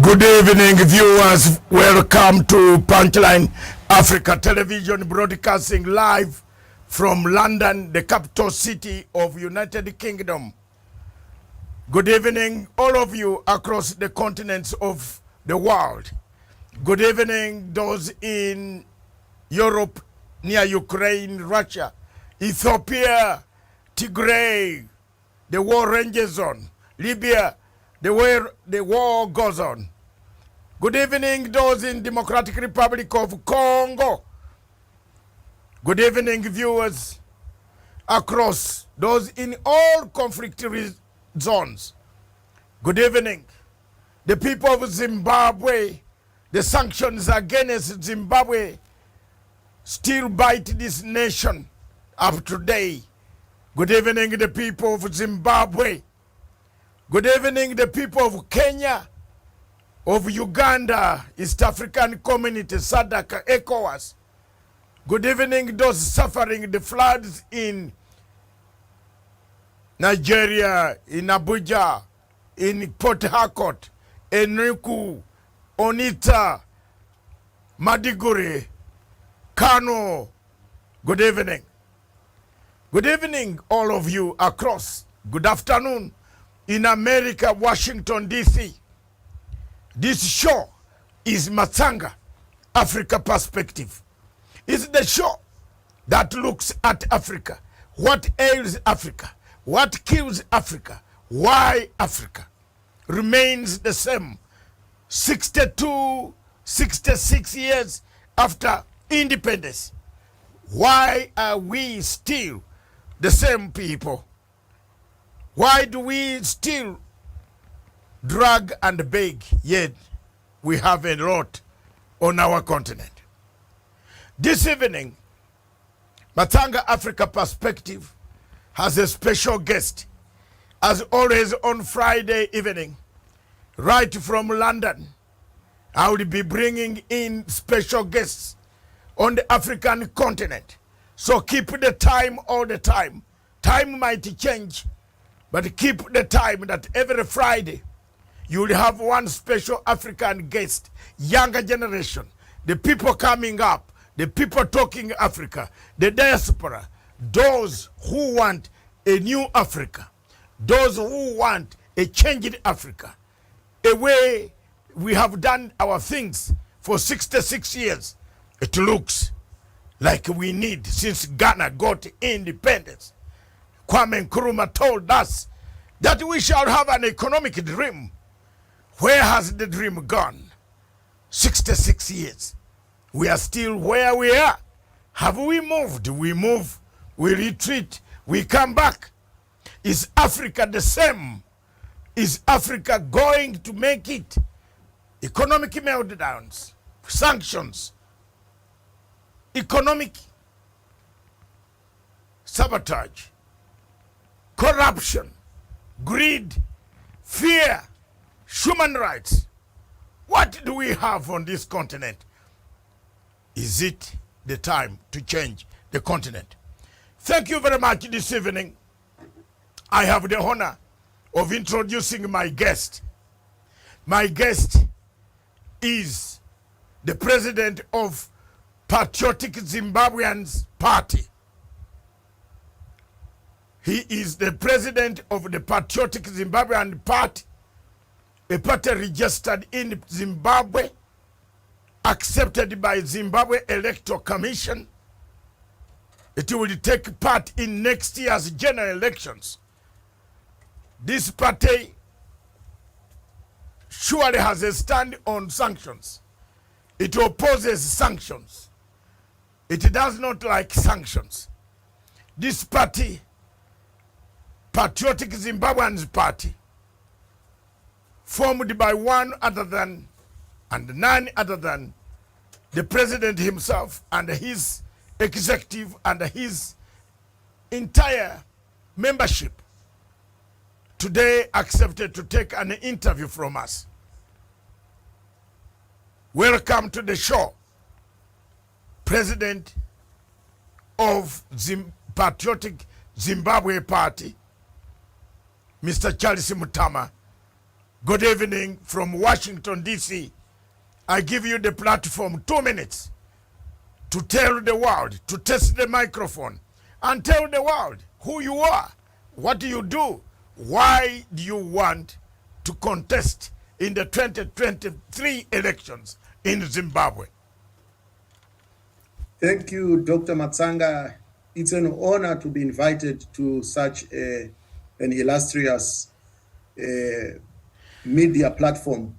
Good evening, viewers. Welcome to Punchline Africa Television, broadcasting live from London, the capital city of United Kingdom. Good evening, all of you across the continents of the world. Good evening, those in Europe, near Ukraine, Russia, Ethiopia, Tigray, the war rages on, Libya, the war goes on. Good evening, those in Democratic Republic of Congo. Good evening, viewers across those in all conflict zones. Good evening, the people of Zimbabwe. The sanctions against Zimbabwe still bite this nation up today. Good evening, the people of Zimbabwe. Good evening, the people of Kenya, of Uganda, East African Community, SADC, ECOWAS. Good evening, those suffering the floods in Nigeria, in Abuja, in Port Harcourt, Enugu, Onitsha, Maiduguri, Kano. Good evening. Good evening, all of you across. Good afternoon. In America, Washington, D.C. This show is MATSANGA, Africa Perspective. It's the show that looks at Africa. What ails Africa? What kills Africa? Why Africa remains the same 62, 66 years after independence. Why are we still the same people? Why do we still drag and beg, yet we have a lot on our continent? This evening, MATSANGA Africa Perspective has a special guest. As always on Friday evening, right from London, I will be bringing in special guests on the African continent. So keep the time all the time. Time might change, but keep the time that every Friday you will have one special African guest, younger generation, the people coming up, the people talking Africa, the diaspora, those who want a new Africa, those who want a changed Africa, a way we have done our things for 66 years. It looks like we need since Ghana got independence. Kwame Nkrumah told us that we shall have an economic dream. Where has the dream gone? 66 years. We are still where we are. Have we moved? We move, we retreat, we come back. Is Africa the same? Is Africa going to make it? Economic meltdowns, sanctions, economic sabotage, corruption, greed, fear, human rights. What do we have on this continent? Is it the time to change the continent? Thank you very much this evening. I have the honor of introducing my guest. My guest is the president of Patriotic Zimbabweans Party. He is the president of the Patriotic Zimbabwean Party, a party registered in Zimbabwe, accepted by Zimbabwe Electoral Commission. It will take part in next year's general elections. This party surely has a stand on sanctions. It opposes sanctions. It does not like sanctions. This party, Patriotic Zimbabweans Party, formed by none other than the president himself and his executive and his entire membership, today accepted to take an interview from us. Welcome to the show, President of Patriotic Zimbabwe Party, Mr. Charles MUTAMA. Good evening from Washington, D.C. I give you the platform, 2 minutes, to tell the world, to test the microphone, and tell the world who you are, what do you do, why do you want to contest in the 2023 elections in Zimbabwe. Thank you, Dr. MATSANGA. It's an honor to be invited to such an illustrious media platform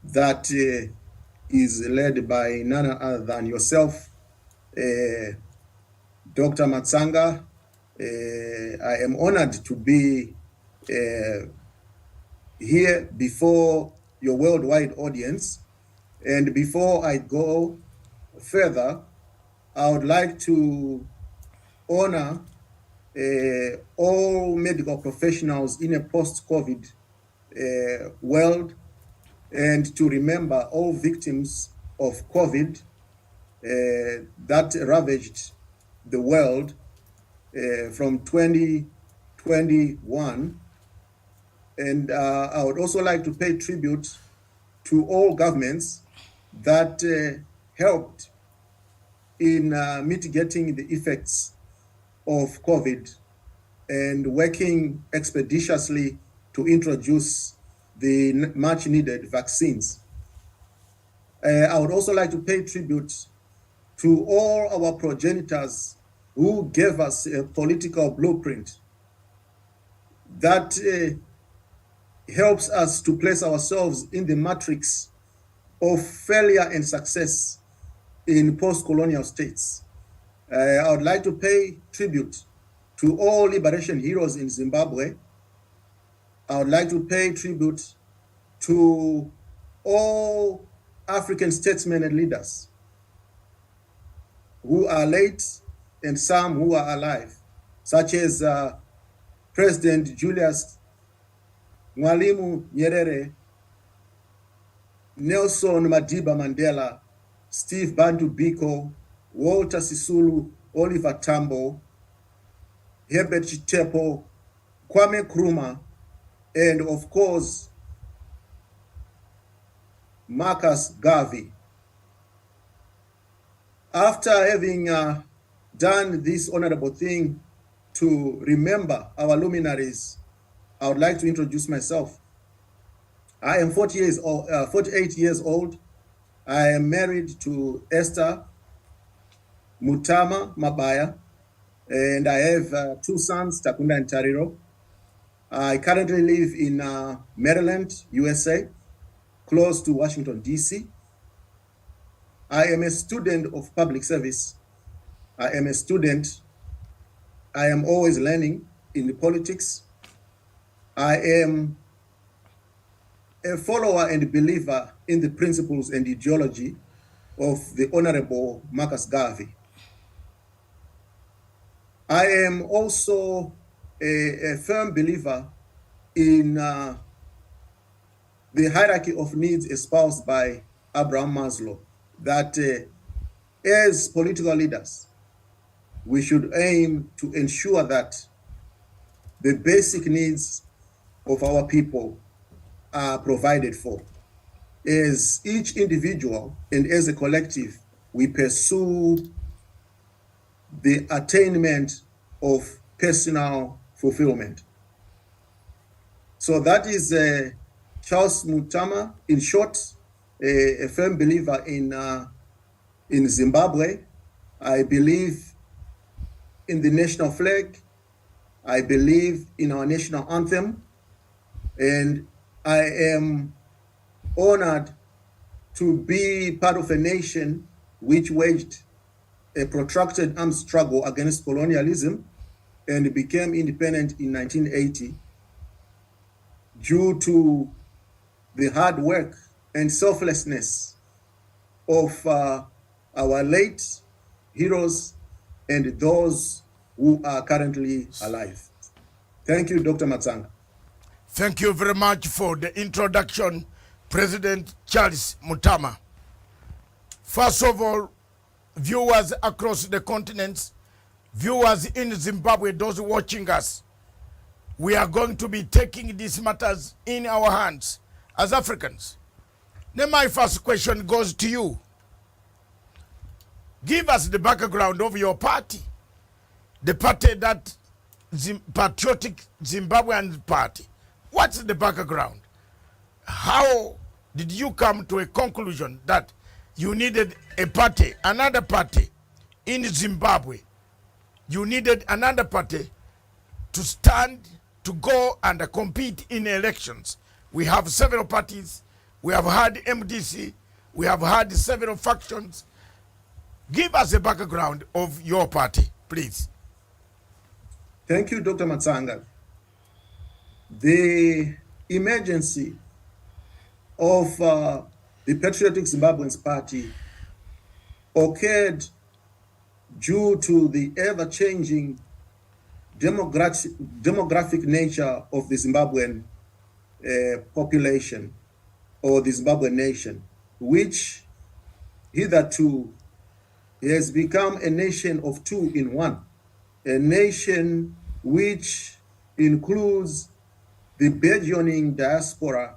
that is led by none other than yourself, Dr. MATSANGA. I am honored to be here before your worldwide audience. And before I go further, I would like to honor all medical professionals in a post-COVID world, and to remember all victims of COVID that ravaged the world from 2021. And I would also like to pay tribute to all governments that helped in mitigating the effects of COVID and working expeditiously to introduce the much needed vaccines. I would also like to pay tribute to all our progenitors who gave us a political blueprint that helps us to place ourselves in the matrix of failure and success in post-colonial states. I would like to pay tribute to all liberation heroes in Zimbabwe. I would like to pay tribute to all African statesmen and leaders who are late and some who are alive, such as President Julius Mwalimu Nyerere, Nelson Madiba Mandela, Steve Bantu Biko, Walter Sisulu, Oliver Tambo, Herbert Chitepo, Kwame Nkrumah, and of course, Marcus Garvey. After having done this honorable thing to remember our luminaries, I would like to introduce myself. I am 48 years old. I am married to Esther Mutama Mabaya, and I have 2 sons, Takunda and Tariro. I currently live in Maryland, USA, close to Washington, D.C. I am a student of public service. I am a student. I am always learning in the politics. I am a follower and believer in the principles and ideology of the Honorable Marcus Garvey. I am also a firm believer in the hierarchy of needs espoused by Abraham Maslow, that as political leaders, we should aim to ensure that the basic needs of our people are provided for. As each individual and as a collective, we pursue the attainment of personal fulfillment. So that is Charles Mutama, in short, a firm believer in Zimbabwe. I believe in the national flag. I believe in our national anthem. And I am honored to be part of a nation which waged a protracted armed struggle against colonialism and became independent in 1980 due to the hard work and selflessness of our late heroes and those who are currently alive. Thank you, Dr. MATSANGA. Thank you very much for the introduction, President Charles Mutama. First of all, viewers across the continents, viewers in Zimbabwe, those watching us, we are going to be taking these matters in our hands as Africans. Then my first question goes to you. Give us the background of your party. The party that Patriotic Zimbabwean Party. What's the background? How did you come to a conclusion that you needed a party, another party in Zimbabwe? You needed another party to stand, to go and compete in elections. We have several parties. We have had MDC. We have had several factions. Give us a background of your party, please. Thank you, Dr. MATSANGA. The emergency of the Patriotic Zimbabweans Party occurred due to the ever-changing demographic nature of the Zimbabwean population or the Zimbabwean nation, which hitherto has become a nation of two in one, a nation which includes the burgeoning diaspora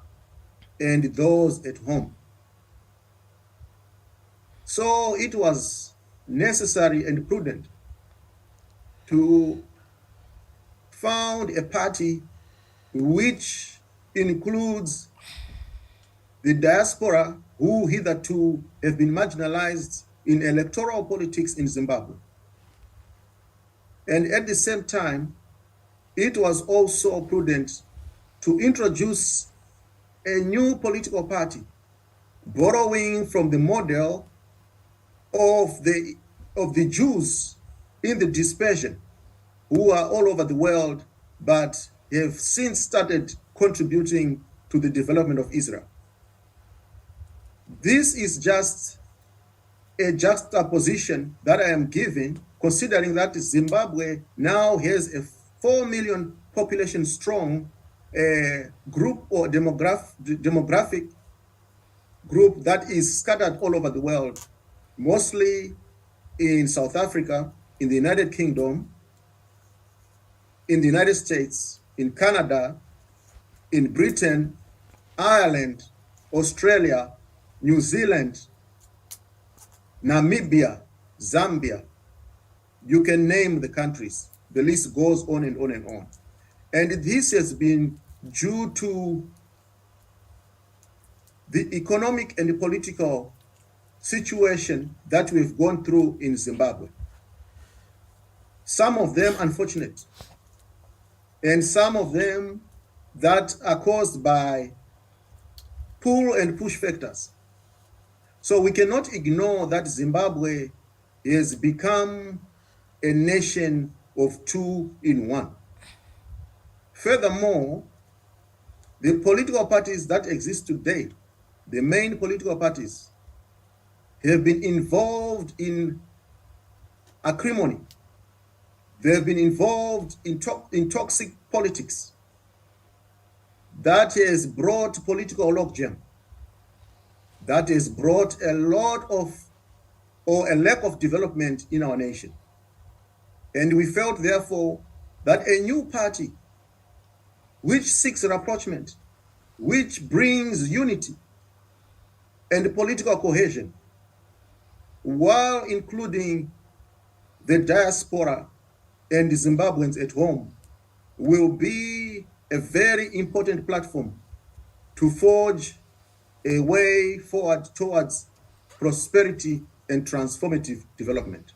and those at home. So it was necessary and prudent to found a party which includes the diaspora who hitherto have been marginalized in electoral politics in Zimbabwe. And at the same time, it was also prudent to introduce a new political party, borrowing from the model of the Jews in the dispersion, who are all over the world, but have since started contributing to the development of Israel. This is just a juxtaposition that I am giving, considering that Zimbabwe now has a 4 million population strong group or demographic group that is scattered all over the world, mostly in South Africa, in the United Kingdom, in the United States, in Canada, in Britain, Ireland, Australia, New Zealand, Namibia, Zambia. You can name the countries. The list goes on and on and on. And this has been due to the economic and the political situation that we've gone through in Zimbabwe. Some of them unfortunate, and some of them that are caused by pull and push factors. So we cannot ignore that Zimbabwe has become a nation of two in one. Furthermore, the political parties that exist today, the main political parties, have been involved in acrimony. They have been involved in toxic politics that has brought political logjam, that has brought a lot of, or a lack of development in our nation. And we felt, therefore, that a new party which seeks rapprochement, which brings unity and political cohesion, while including the diaspora and the Zimbabweans at home, will be a very important platform to forge a way forward towards prosperity and transformative development.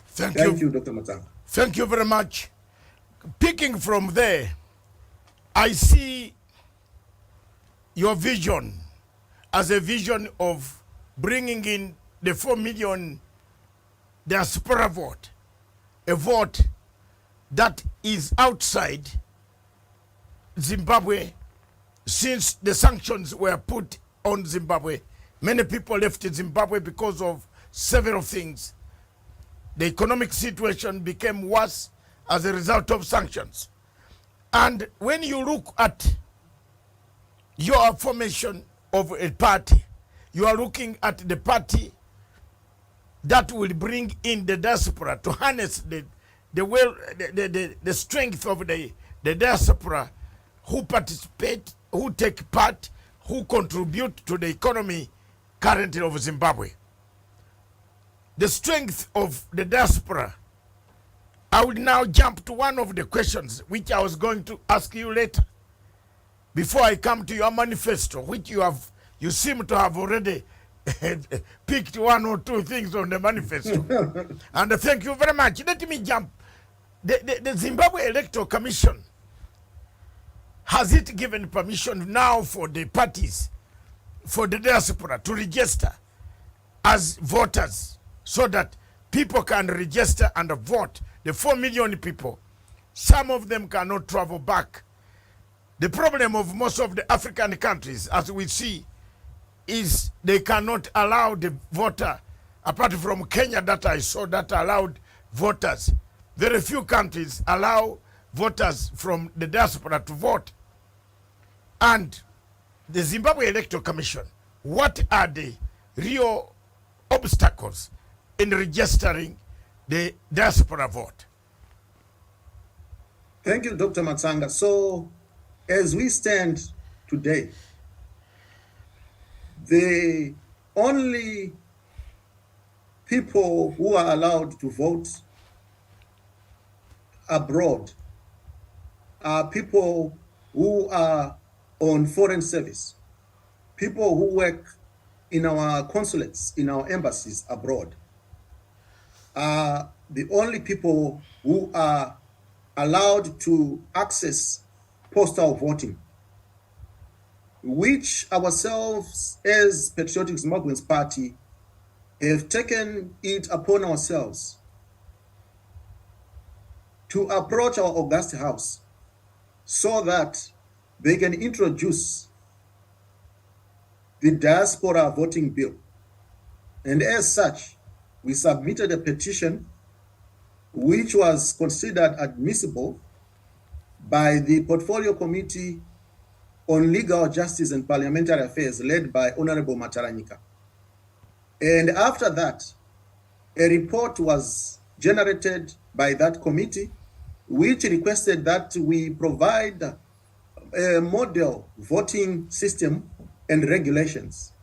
Thank you, Dr. MATSANGA. Thank you very much. Picking from there, I see your vision as a vision of bringing in the 4 million diaspora vote, a vote that is outside Zimbabwe. Since the sanctions were put on Zimbabwe, many people left Zimbabwe because of several things. The economic situation became worse as a result of sanctions. And when you look at your formation of a party, you are looking at the party that will bring in the diaspora to harness the strength of the diaspora who participate who take part, who contribute to the economy currently of Zimbabwe. The strength of the diaspora. I will now jump to one of the questions which I was going to ask you later, before I come to your manifesto, which you seem to have already picked one or two things on the manifesto. And thank you very much. Let me jump. The Zimbabwe Electoral Commission, has it given permission now for the parties, for the diaspora to register as voters, so that people can register and vote? The 4 million people, some of them cannot travel back. The problem of most of the African countries, as we see, is they cannot allow the voter, apart from Kenya that I saw that allowed voters. Very few countries allow voters from the diaspora to vote. And the Zimbabwe Electoral Commission, what are the real obstacles in registering the diaspora vote? Thank you, Dr. MATSANGA. So, as we stand today, the only people who are allowed to vote abroad are people who are on foreign service, people who work in our consulates, in our embassies abroad, are the only people who are allowed to access postal voting, which ourselves as Patriotic Zimbabweans Party have taken it upon ourselves to approach our August House so that they can introduce the diaspora voting bill. And as such, we submitted a petition which was considered admissible by the Portfolio Committee on Legal Justice and Parliamentary Affairs, led by Honorable Mataranyika. And after that, a report was generated by that committee, which requested that we provide a model voting system and regulations,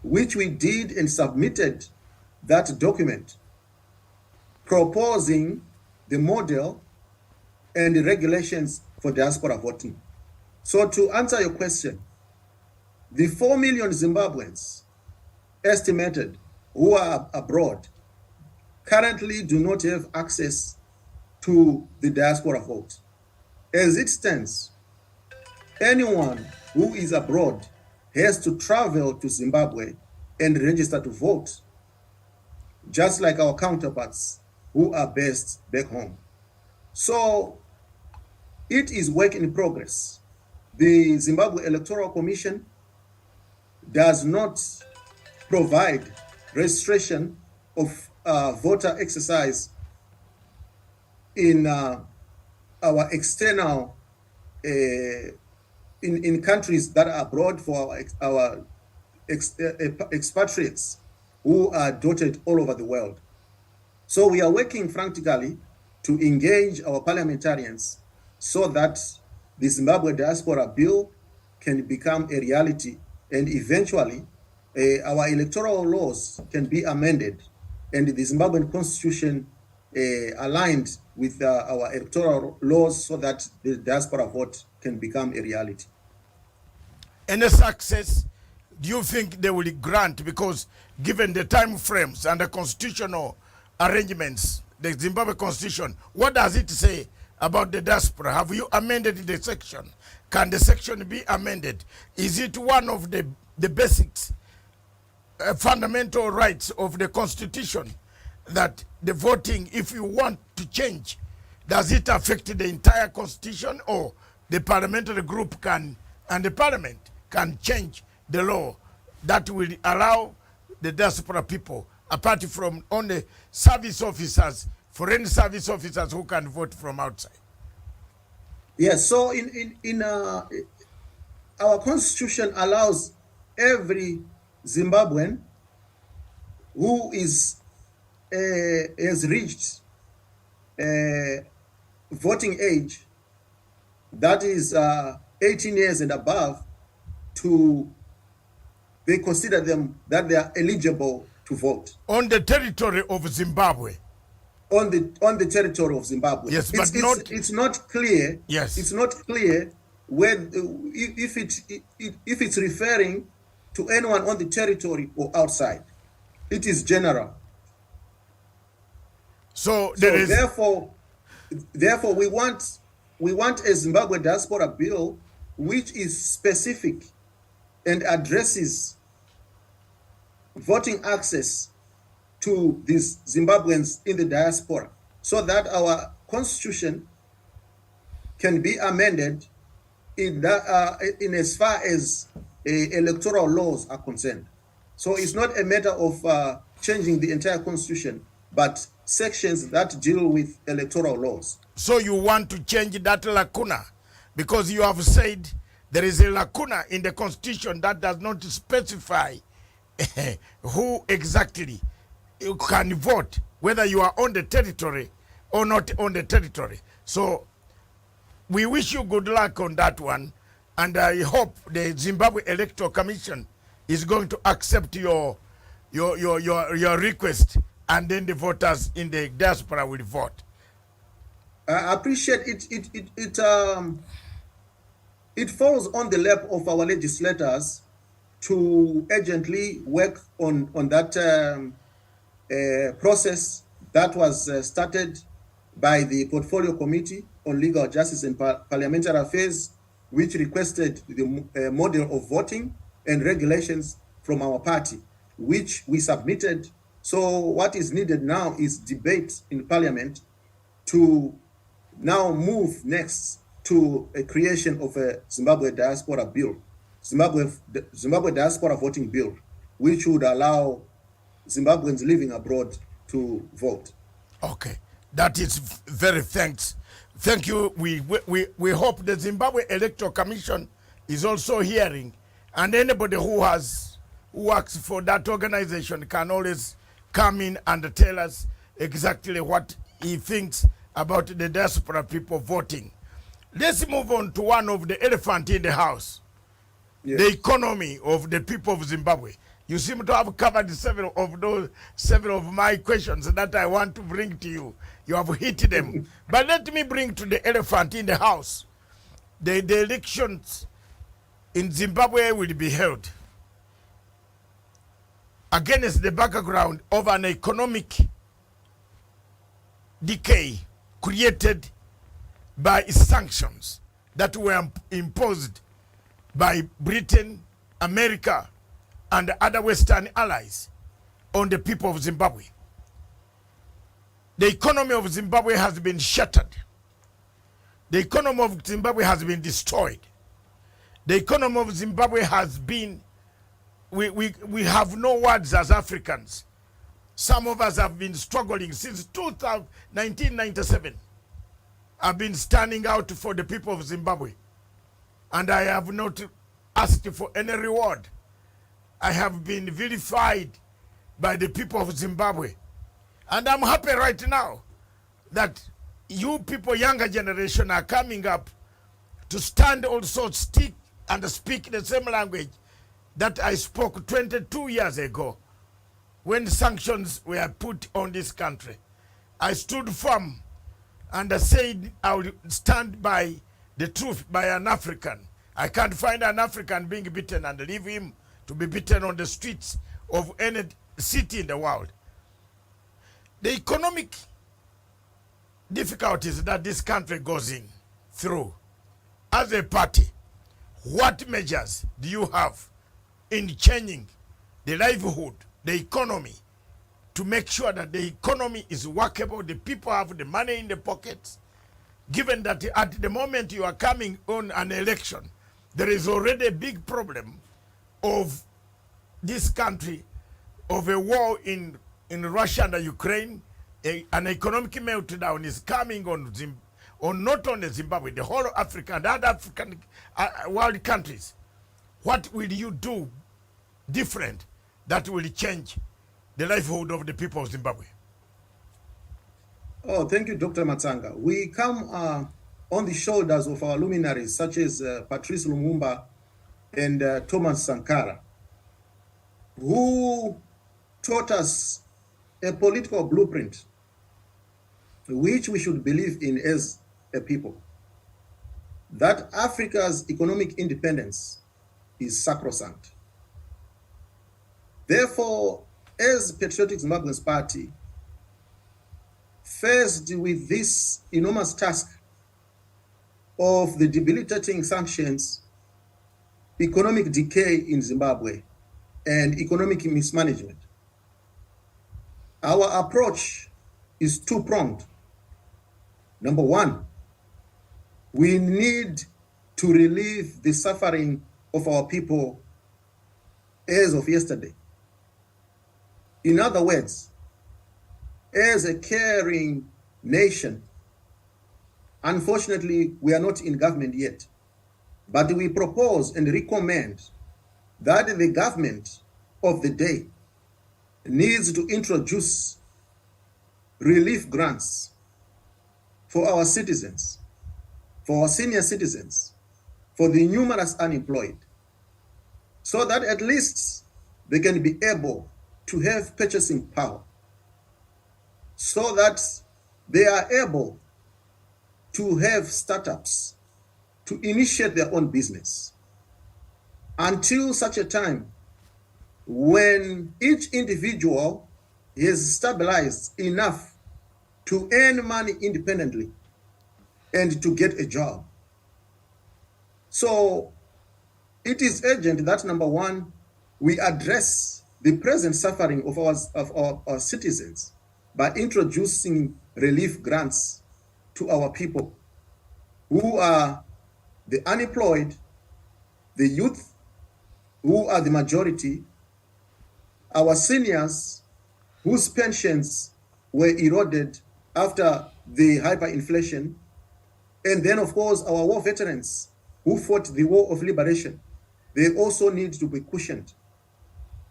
which we did and submitted that document proposing the model and the regulations for diaspora voting. So to answer your question, the 4 million Zimbabweans estimated who are abroad currently do not have access to the diaspora vote. As it stands, anyone who is abroad has to travel to Zimbabwe and register to vote, just like our counterparts who are based back home. So it is work in progress. The Zimbabwe Electoral Commission does not provide registration of voter exercise in our external, in countries that are abroad for our expatriates who are dotted all over the world. So we are working frantically to engage our parliamentarians so that the Zimbabwe Diaspora Bill can become a reality, and eventually our electoral laws can be amended and the Zimbabwean constitution aligned with our electoral laws so that the diaspora vote can become a reality. Any success do you think they will grant? Because given the time frames and the constitutional arrangements, the Zimbabwe constitution, what does it say about the diaspora? Have you amended the section? Can the section be amended? Is it one of the basics, fundamental rights of the constitution, that the voting, if you want to change, does it affect the entire constitution, or the parliamentary group can, and the parliament can change the law that will allow the diaspora people, apart from only service officers, foreign service officers who can vote from outside? Yes, so in our constitution allows every Zimbabwean who is has reached voting age, that is 18 years and above, they consider them that they are eligible to vote. On the territory of Zimbabwe. On the territory of Zimbabwe. Yes, but it's not clear. Yes. It's not clear when if it's referring to anyone on the territory or outside. It is general. So therefore we want a Zimbabwe diaspora bill which is specific and addresses voting access to these Zimbabweans in the diaspora, so that our constitution can be amended in as far as electoral laws are concerned. So it's not a matter of changing the entire constitution, but sections that deal with electoral laws. So you want to change that lacuna, because you have said there is a lacuna in the constitution that does not specify who exactly you can vote, whether you are on the territory or not on the territory. So we wish you good luck on that one, and I hope the Zimbabwe Electoral Commission is going to accept your request, and then the voters in the diaspora will vote. I appreciate it. It falls on the lap of our legislators to urgently work on that process that was started by the Portfolio Committee on Legal Justice and Parliamentary Affairs, which requested the model of voting and regulations from our party, which we submitted. So what is needed now is debate in Parliament to now move next to a creation of a Zimbabwe diaspora bill, Zimbabwe diaspora voting bill, which would allow Zimbabweans living abroad to vote. Okay, that is very thanks. Thank you. We hope the Zimbabwe Electoral Commission is also hearing, and anybody who works for that organization can always come in and tell us exactly what he thinks about the diaspora people voting. Let's move on to one of the elephant in the house. Yes. The economy of the people of Zimbabwe. You seem to have covered several of my questions that I want to bring to you. You have hit them. But let me bring to the elephant in the house. The elections in Zimbabwe will be held against the background of an economic decay created by sanctions that were imposed by Britain, America, and other Western allies on the people of Zimbabwe. The economy of Zimbabwe has been shattered. The economy of Zimbabwe has been destroyed. The economy of Zimbabwe has been, we have no words as Africans. Some of us have been struggling since 1997. I've been standing out for the people of Zimbabwe, and I have not asked for any reward. I have been vilified by the people of Zimbabwe. And I'm happy right now that you people, younger generation, are coming up to stand also, stick and speak the same language that I spoke 22 years ago when sanctions were put on this country. I stood firm and I said I would stand by the truth by an African. I can't find an African being beaten and leave him to be beaten on the streets of any city in the world. The economic difficulties that this country goes in through, as a party, what measures do you have in changing the livelihood, the economy, to make sure that the economy is workable, the people have the money in the pockets, given that at the moment you are coming on an election, there is already a big problem of this country, of a war in Russia and Ukraine, an economic meltdown is coming on not only Zimbabwe, the whole of Africa and other African world countries. What will you do different that will change the livelihood of the people of Zimbabwe? Oh, thank you, Dr. MATSANGA. We come on the shoulders of our luminaries, such as Patrice Lumumba and Thomas Sankara, who taught us a political blueprint which we should believe in as a people, that Africa's economic independence is sacrosanct. Therefore, as Patriotic Zimbabweans Party, faced with this enormous task of the debilitating sanctions, economic decay in Zimbabwe, and economic mismanagement, our approach is two-pronged. Number one, we need to relieve the suffering of our people as of yesterday. In other words, as a caring nation, unfortunately, we are not in government yet, but we propose and recommend that the government of the day needs to introduce relief grants for our citizens, for our senior citizens, for the numerous unemployed, so that at least they can be able to have purchasing power, so that they are able to have startups, to initiate their own business, until such a time when each individual is stabilized enough to earn money independently and to get a job. So it is urgent that, number one, we address the present suffering of our citizens by introducing relief grants to our people who are the unemployed, the youth who are the majority, our seniors whose pensions were eroded after the hyperinflation, and then, of course, our war veterans who fought the war of liberation. They also need to be cushioned.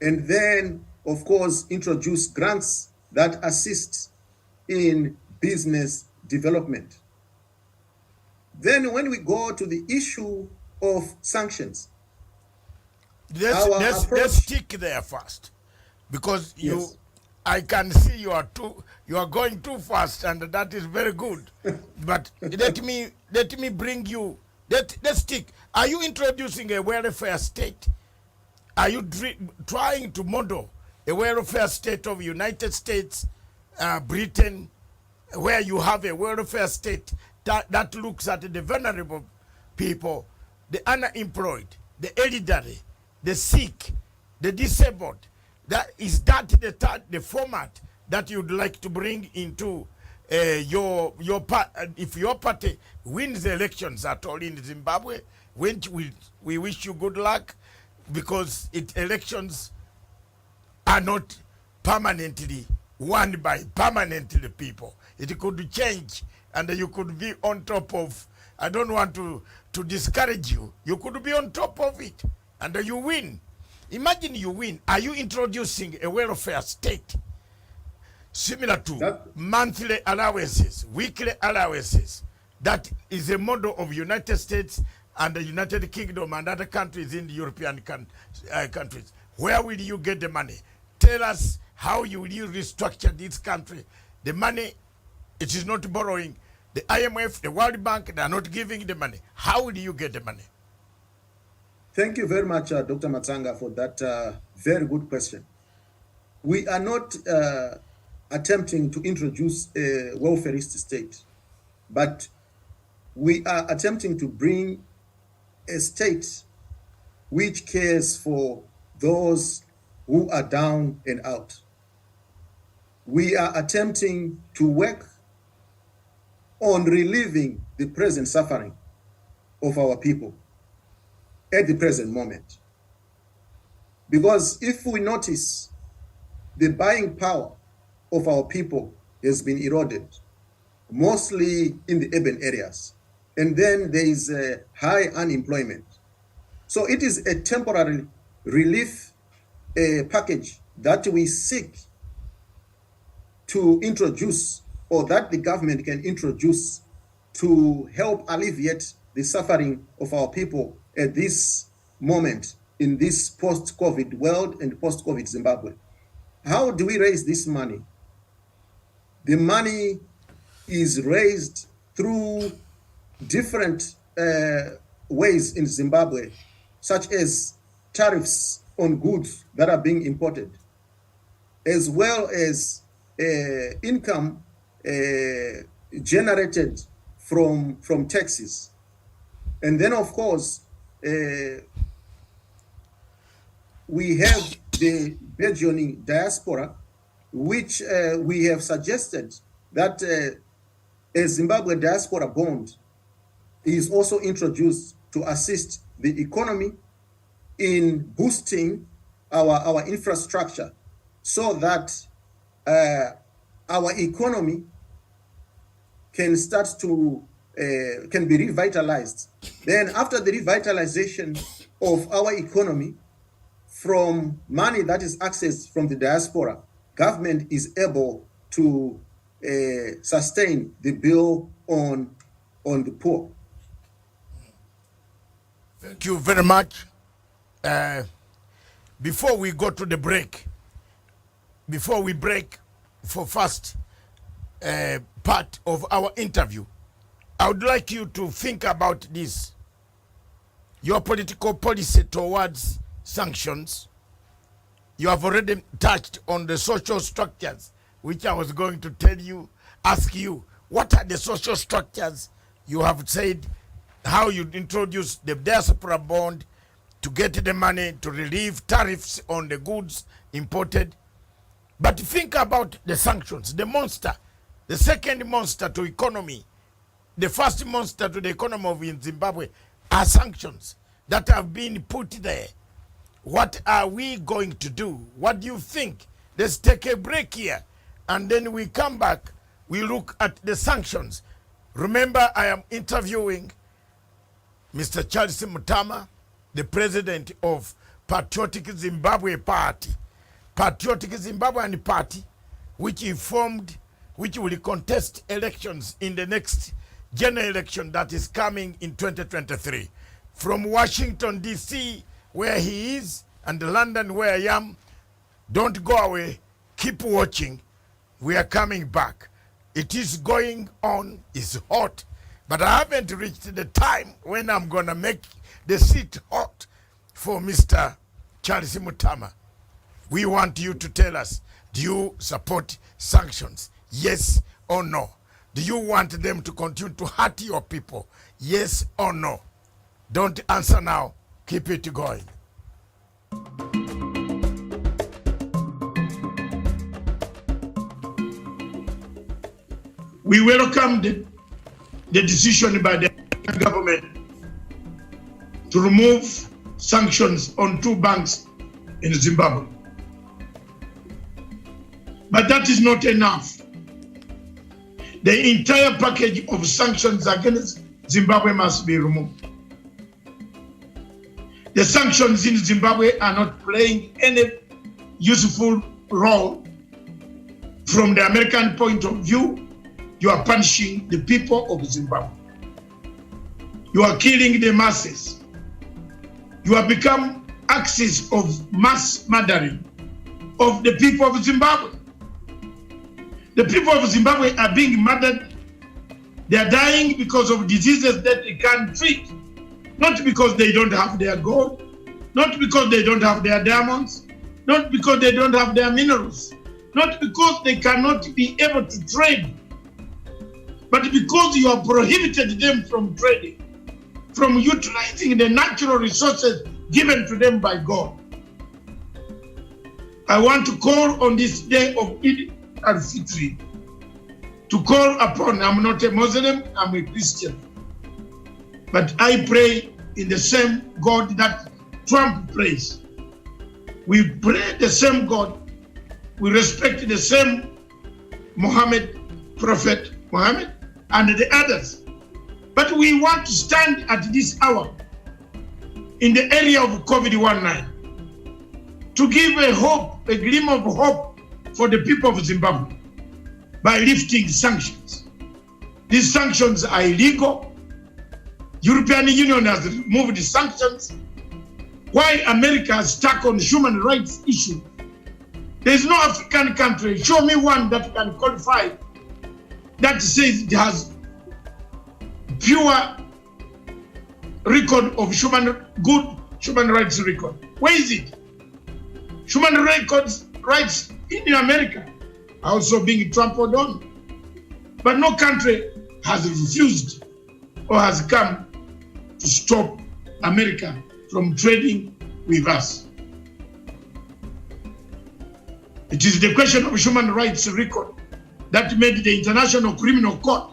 And then, of course, introduce grants that assist in business development. Then when we go to the issue of sanctions, let's stick there first, because yes. I can see you are going too fast, and that is very good. But let me bring you. Let's stick. Are you introducing a welfare state? Are you trying to model a welfare state of United States, Britain, where you have a welfare state that looks at the vulnerable people, the unemployed, the elderly, the sick, the disabled? Is that the format that you'd like to bring into if your party wins the elections at all in Zimbabwe? We wish you good luck, because elections are not permanently won by permanently people. It could change, and you could be on top of. I don't want to discourage you. You could be on top of it, and you win. Imagine you win. Are you introducing a welfare state similar to monthly allowances, weekly allowances? That is a model of United States and the United Kingdom and other countries in the European countries. Where will you get the money? Tell us, how you will restructure this country? The money, it is not borrowing. The IMF, the World Bank, they are not giving the money. How will you get the money? Thank you very much, Dr. Matsanga, for that very good question. We are not attempting to introduce a welfareist state, but we are attempting to bring a state which cares for those who are down and out. We are attempting to work on relieving the present suffering of our people at the present moment. Because if we notice, the buying power of our people has been eroded, mostly in the urban areas. And then there is a high unemployment. So it is a temporary relief package that we seek to introduce, or that the government can introduce, to help alleviate the suffering of our people at this moment in this post-COVID world and post-COVID Zimbabwe. How do we raise this money? The money is raised through different ways in Zimbabwe, such as tariffs on goods that are being imported, as well as income generated from taxes. And then, of course, we have the burgeoning diaspora, which we have suggested that a Zimbabwe diaspora bond is also introduced to assist the economy in boosting our infrastructure, so that our economy can start to can be revitalized. Then after the revitalization of our economy, from money that is accessed from the diaspora, government is able to sustain the bill on the poor. Thank you very much. Before we go to the break, before we break for first part of our interview, I would like you to think about this. Your political policy towards sanctions. You have already touched on the social structures, which I was going to ask you, what are the social structures? You have said how you introduce the diaspora bond to get the money to relieve tariffs on the goods imported. But think about the sanctions, the monster, the second monster to economy. The first monster to the economy of Zimbabwe are sanctions that have been put there. What are we going to do? What do you think? Let's take a break here, and then we come back. We look at the sanctions. Remember, I am interviewing Mr. Charles Mutama, the president of Patriotic Zimbabwe Party. Patriotic Zimbabwean Party, which will contest elections in the next general election that is coming in 2023. From Washington, D.C., where he is, and London, where I am, don't go away. Keep watching. We are coming back. It is going on. It's hot. But I haven't reached the time when I'm going to make the seat hot for Mr. Charles Mutama. We want you to tell us, do you support sanctions? Yes or no? Do you want them to continue to hurt your people? Yes or no? Don't answer now. Keep it going. We welcome the decision by the government to remove sanctions on 2 banks in Zimbabwe. But that is not enough. The entire package of sanctions against Zimbabwe must be removed. The sanctions in Zimbabwe are not playing any useful role. From the American point of view, you are punishing the people of Zimbabwe. You are killing the masses. You have become axis of mass murdering of the people of Zimbabwe. The people of Zimbabwe are being murdered. They are dying because of diseases that they can't treat. Not because they don't have their gold, not because they don't have their diamonds, not because they don't have their minerals, not because they cannot be able to trade, but because you have prohibited them from trading, from utilizing the natural resources given to them by God. I want to call on this day of Eid al-Fitr to call upon, I'm not a Muslim, I'm a Christian, but I pray in the same God that Trump prays. We pray the same God, we respect the same Muhammad, Prophet Muhammad, and the others. But we want to stand at this hour in the area of COVID-19 to give a hope, a gleam of hope for the people of Zimbabwe by lifting sanctions. These sanctions are illegal. European Union has removed the sanctions. why America is stuck on human rights issue. There's no African country, show me one that can qualify, that says it has pure record of good human rights record. Where is it? Human rights in America are also being trampled on. But no country has refused or has come to stop America from trading with us. It is the question of human rights record that made the International Criminal Court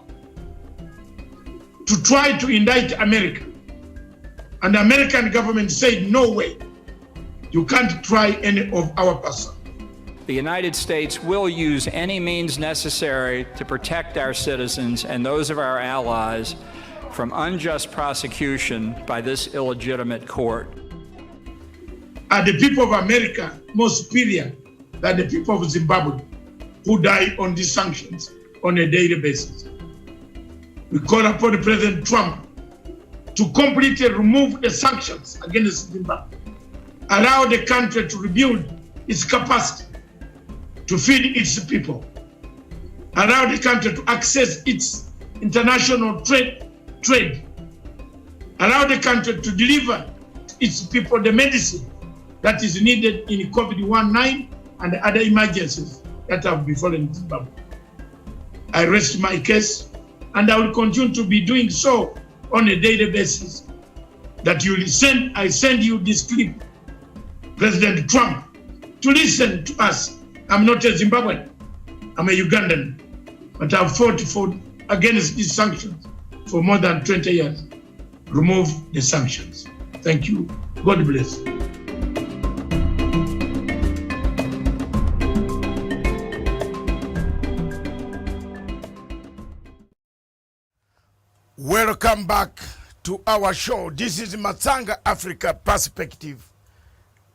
to try to indict America. And the American government said, no way, you can't try any of our persons. The United States will use any means necessary to protect our citizens and those of our allies from unjust prosecution by this illegitimate court. Are the people of America more superior than the people of Zimbabwe who die on these sanctions on a daily basis? We call upon President Trump to completely remove the sanctions against Zimbabwe, allow the country to rebuild its capacity to feed its people, allow the country to access its international trade, allow the country to deliver its people the medicine that is needed in COVID-19 and other emergencies that have befallen Zimbabwe. I rest my case, and I will continue to be doing so on a daily basis. That I send you this clip, President Trump, to listen to us. I'm not a Zimbabwean, I'm a Ugandan, but I've fought against these sanctions for more than 20 years. Remove the sanctions. Thank you. God bless. Welcome back to our show. This is MATSANGA Africa Perspective.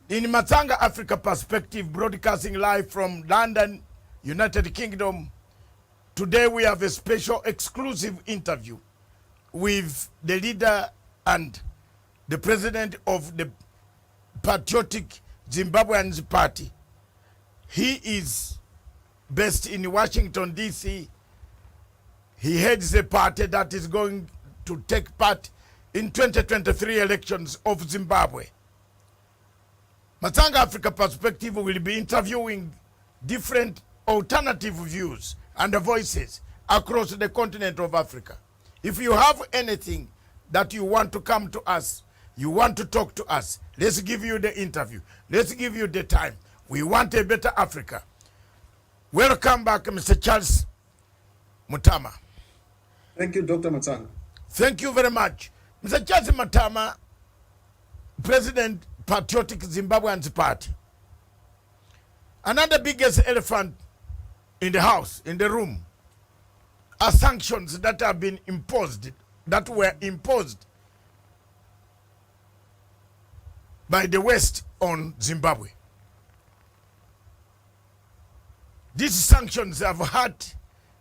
In MATSANGA Africa Perspective, broadcasting live from London, United Kingdom. Today we have a special exclusive interview with the leader and the president of the Patriotic Zimbabweans Party. He is based in Washington, D.C. He heads a party that is going to take part in 2023 elections of Zimbabwe. MATSANGA Africa Perspective will be interviewing different alternative views and voices across the continent of Africa. If you have anything that you want to come to us, you want to talk to us, let's give you the interview. Let's give you the time. We want a better Africa. Welcome back, Mr. Charles MUTAMA. Thank you, Dr. MATSANGA. Thank you very much. Mr. Charles MUTAMA, President Patriotic Zimbabweans Party. Another biggest elephant in the house, in the room, are sanctions that have been imposed, that were imposed by the West on Zimbabwe. These sanctions have hurt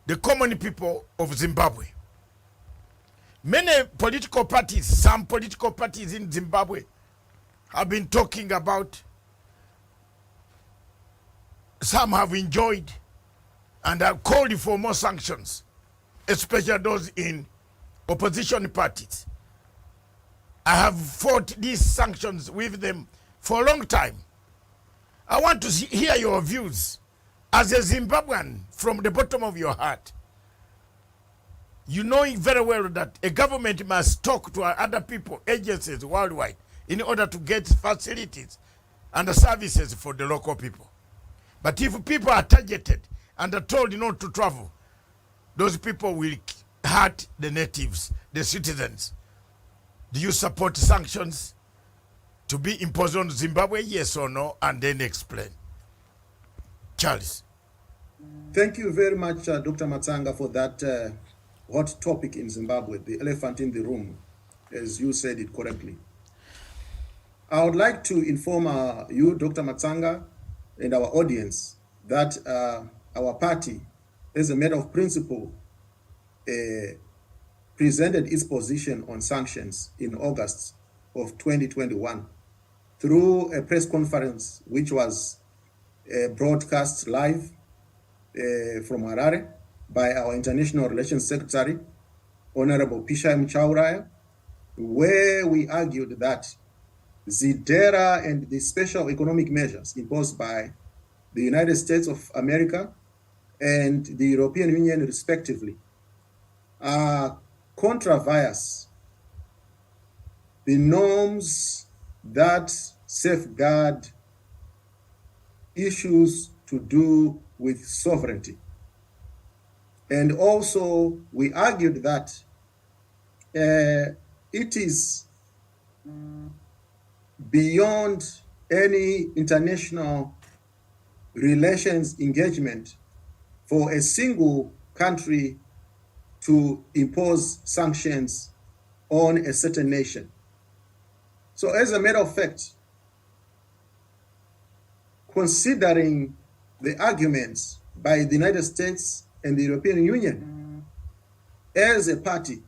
the common people of Zimbabwe. Many political parties, some political parties in Zimbabwe have been talking about, some have enjoyed and have called for more sanctions, especially those in opposition parties. I have fought these sanctions with them for a long time. I want to hear your views as a Zimbabwean from the bottom of your heart. You know very well that a government must talk to other people, agencies worldwide, in order to get facilities and services for the local people. But if people are targeted and are told not to travel, those people will hurt the natives, the citizens. Do you support sanctions to be imposed on Zimbabwe, yes or no? And then explain. Charles. Thank you very much, Dr. MATSANGA, for that hot topic in Zimbabwe, the elephant in the room, as you said it correctly. I would like to inform you, Dr. MATSANGA, and our audience that our party, as a matter of principle, presented its position on sanctions in August of 2021. through a press conference which was broadcast live from Harare by our International Relations Secretary, Honorable Pishai Mchauraya, where we argued that ZIDERA and the special economic measures imposed by the United States of America and the European Union respectively are contravious the norms that safeguard issues to do with sovereignty. And also we argued that it is beyond any international relations engagement for a single country to impose sanctions on a certain nation. So as a matter of fact, considering the arguments by the United States and the European Union, as a party,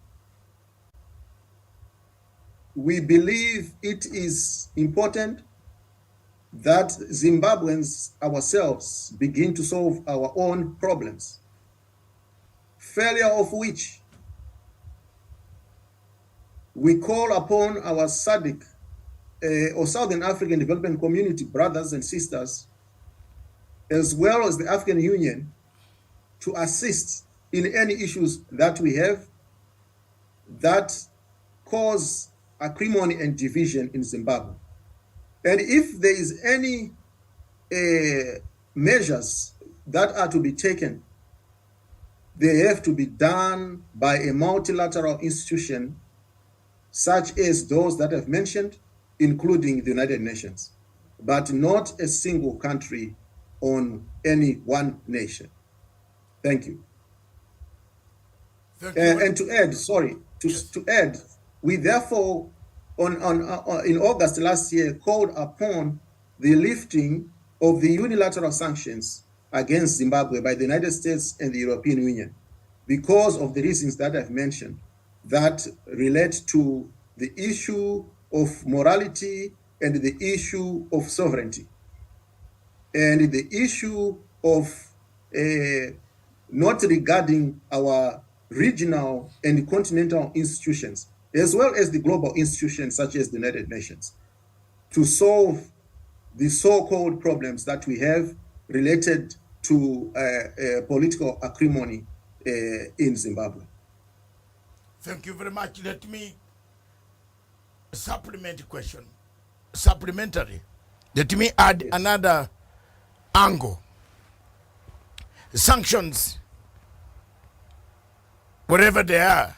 we believe it is important that Zimbabweans ourselves begin to solve our own problems, failure of which we call upon our SADC or Southern African Development Community brothers and sisters, as well as the African Union, to assist in any issues that we have that cause acrimony and division in Zimbabwe. And if there is any measures that are to be taken, they have to be done by a multilateral institution, such as those that I've mentioned, including the United Nations, but not a single country on any one nation. Thank you. Thank you. And to add, sorry, to add, we therefore, in August last year, called upon the lifting of the unilateral sanctions against Zimbabwe by the United States and the European Union because of the reasons that I've mentioned that relate to the issue of morality and the issue of sovereignty and the issue of not regarding our regional and continental institutions, as well as the global institutions such as the United Nations, to solve the so-called problems that we have related to political acrimony in Zimbabwe. Thank you very much. Let me supplementary. Let me add another angle. Sanctions, wherever they are,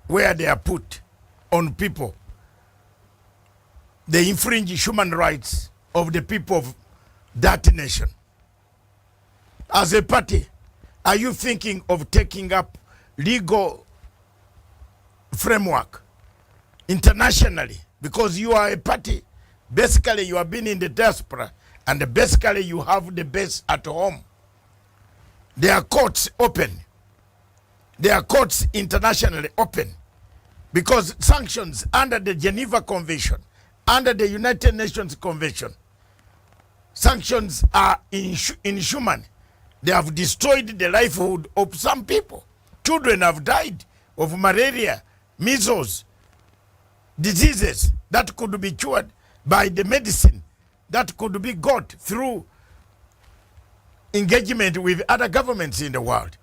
where they are put on people, they infringe human rights of the people of that nation. As a party, are you thinking of taking up legal framework internationally? Because you are a party, basically you have been in the diaspora, and basically you have the base at home. There are courts open. There are courts internationally open. Because sanctions under the Geneva Convention, under the United Nations Convention, sanctions are inhuman. They have destroyed the livelihood of some people. Children have died of malaria, measles, diseases that could be cured by the medicine that could be got through engagement with other governments in the world.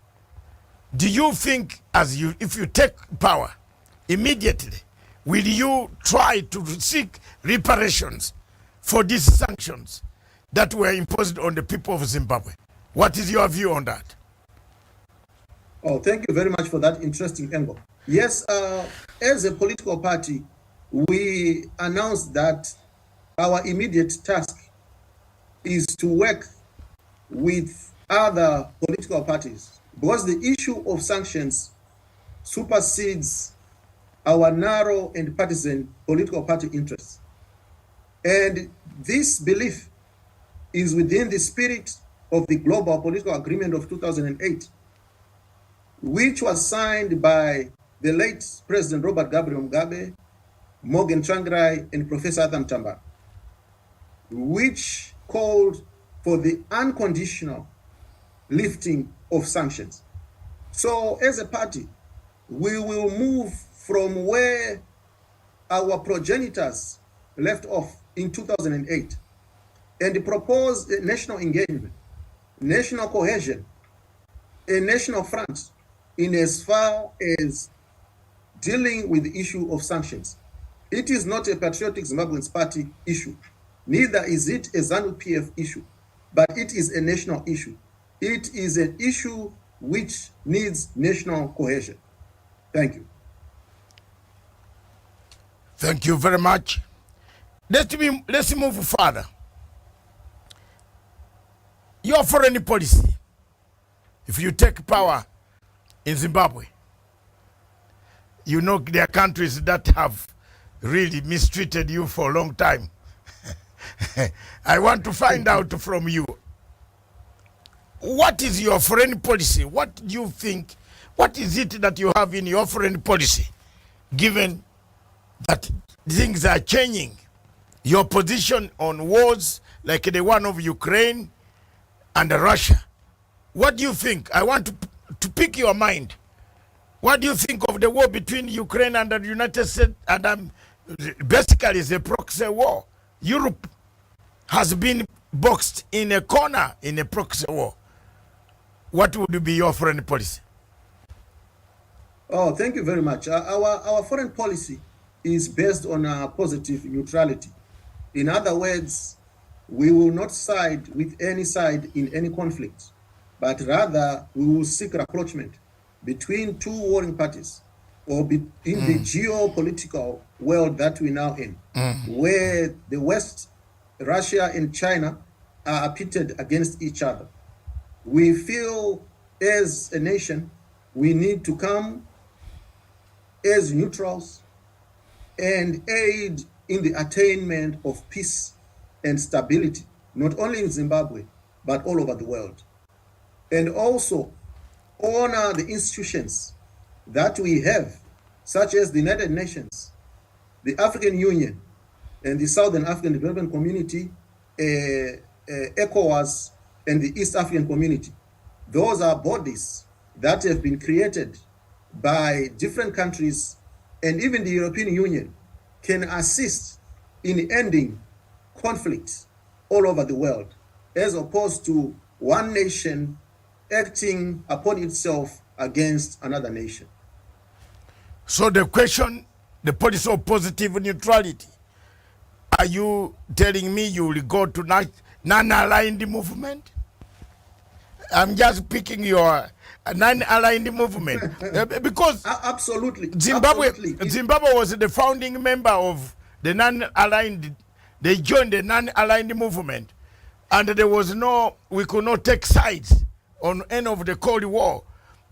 Do you think, if you take power immediately, will you try to seek reparations for these sanctions that were imposed on the people of Zimbabwe? What is your view on that? Oh, thank you very much for that interesting angle. Yes, as a political party, we announced that our immediate task is to work with other political parties, because the issue of sanctions supersedes our narrow and partisan political party interests. And this belief is within the spirit of the Global Political Agreement of 2008, which was signed by the late President Robert Gabriel Mugabe, Morgan Tsvangirai, and Professor Adam Tambara. which called for the unconditional lifting of sanctions. So as a party, we will move from where our progenitors left off in 2008 and propose a national engagement, national cohesion, a national front in as far as dealing with the issue of sanctions. It is not a Patriotic Zimbabweans Party issue. Neither is it a ZANU-PF issue, but it is a national issue. It is an issue which needs national cohesion. Thank you. Thank you very much. Let's move further. Your foreign policy, if you take power in Zimbabwe, you know there are countries that have really mistreated you for a long time. I want to find out from you, what is your foreign policy? What do you think? What is it that you have in your foreign policy, given that things are changing? Your position on wars like the one of Ukraine and Russia. What do you think? I want to pick your mind. What do you think of the war between Ukraine and the United States? And basically it's a proxy war. Europe has been boxed in a corner in a proxy war. What would be your foreign policy? Oh, thank you very much. Our foreign policy is based on positive neutrality. In other words, we will not side with any side in any conflict, but rather we will seek rapprochement between two warring parties, or in the geopolitical world that we now in, where the West, Russia and China are pitted against each other. We feel as a nation, we need to come as neutrals and aid in the attainment of peace and stability, not only in Zimbabwe, but all over the world. And also honor the institutions that we have, such as the United Nations, the African Union, and the Southern African Development Community, ECOWAS, and the East African Community. Those are bodies that have been created by different countries, and even the European Union can assist in ending conflicts all over the world, as opposed to one nation acting upon itself against another nation. So the question, the policy of positive neutrality, are you telling me you will go to non-aligned movement? I'm just picking your non-aligned movement because absolutely, Zimbabwe absolutely. was the founding member of the non-aligned. They joined the non-aligned movement, and there was we could not take sides on end of the Cold War.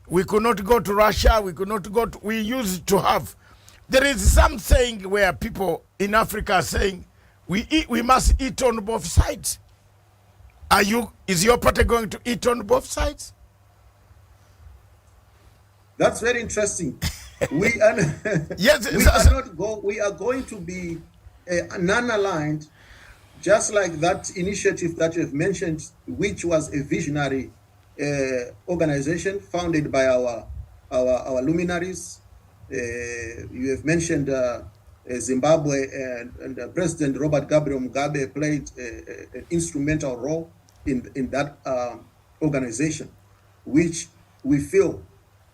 We could not go to Russia. We could not go to, we used to have. There is some saying where people in Africa are saying, we must eat on both sides. Is your party going to eat on both sides? That's very interesting. We are, yes, we are going to be non-aligned, just like that initiative that you have mentioned, which was a visionary organization founded by our luminaries. You have mentioned Zimbabwe, and President Robert Gabriel Mugabe played an instrumental role in that organization, which we feel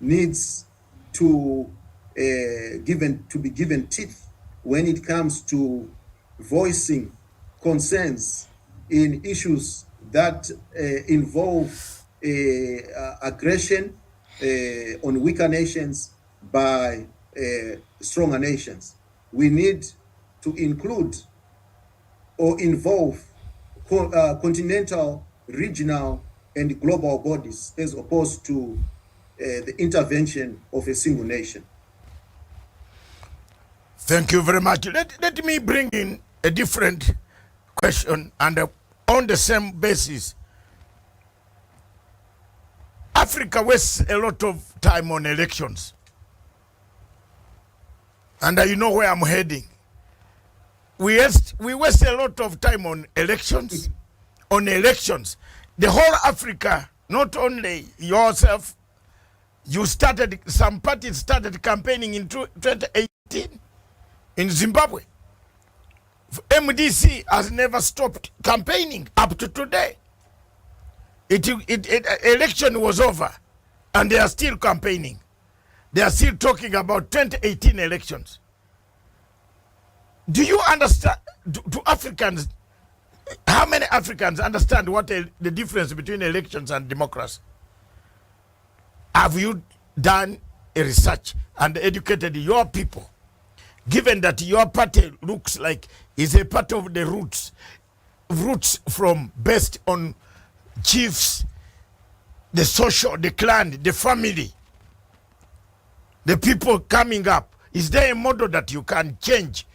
needs to be given teeth when it comes to voicing concerns in issues that involve aggression on weaker nations by stronger nations. We need to include or involve continental, regional, and global bodies, as opposed to the intervention of a single nation. Thank you very much. Let me bring in a different question, and on the same basis. Africa wastes a lot of time on elections. And you know where I'm heading. we waste a lot of time on elections. On elections. The whole Africa, not only yourself, some parties started campaigning in 2018 in Zimbabwe. MDC has never stopped campaigning up to today. Election was over and they are still campaigning. They are still talking about 2018 elections. Do you understand? Do Africans, how many Africans understand what the difference between elections and democracy? Have you done a research and educated your people? Given that your party looks like is a part of the roots from based on chiefs, the social, the clan, the family, the people coming up. Is there a model that you can change,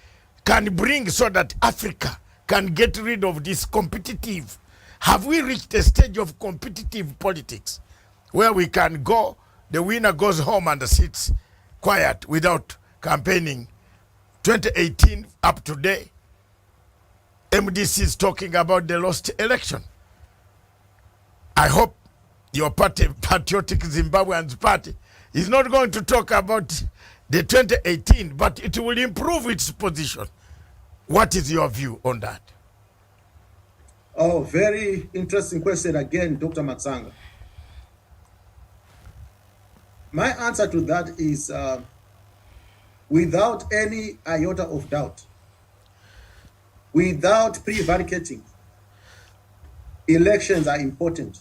can bring so that Africa can get rid of this competitive? Have we reached a stage of competitive politics where we can go, the winner goes home and sits quiet without campaigning? 2018 up to date, MDC is talking about the lost election. I hope your party, Patriotic Zimbabweans Party, is not going to talk about the 2018, but it will improve its position. What is your view on that? Oh, very interesting question again, Dr. MATSANGA. My answer to that is without any iota of doubt, without prevaricating, elections are important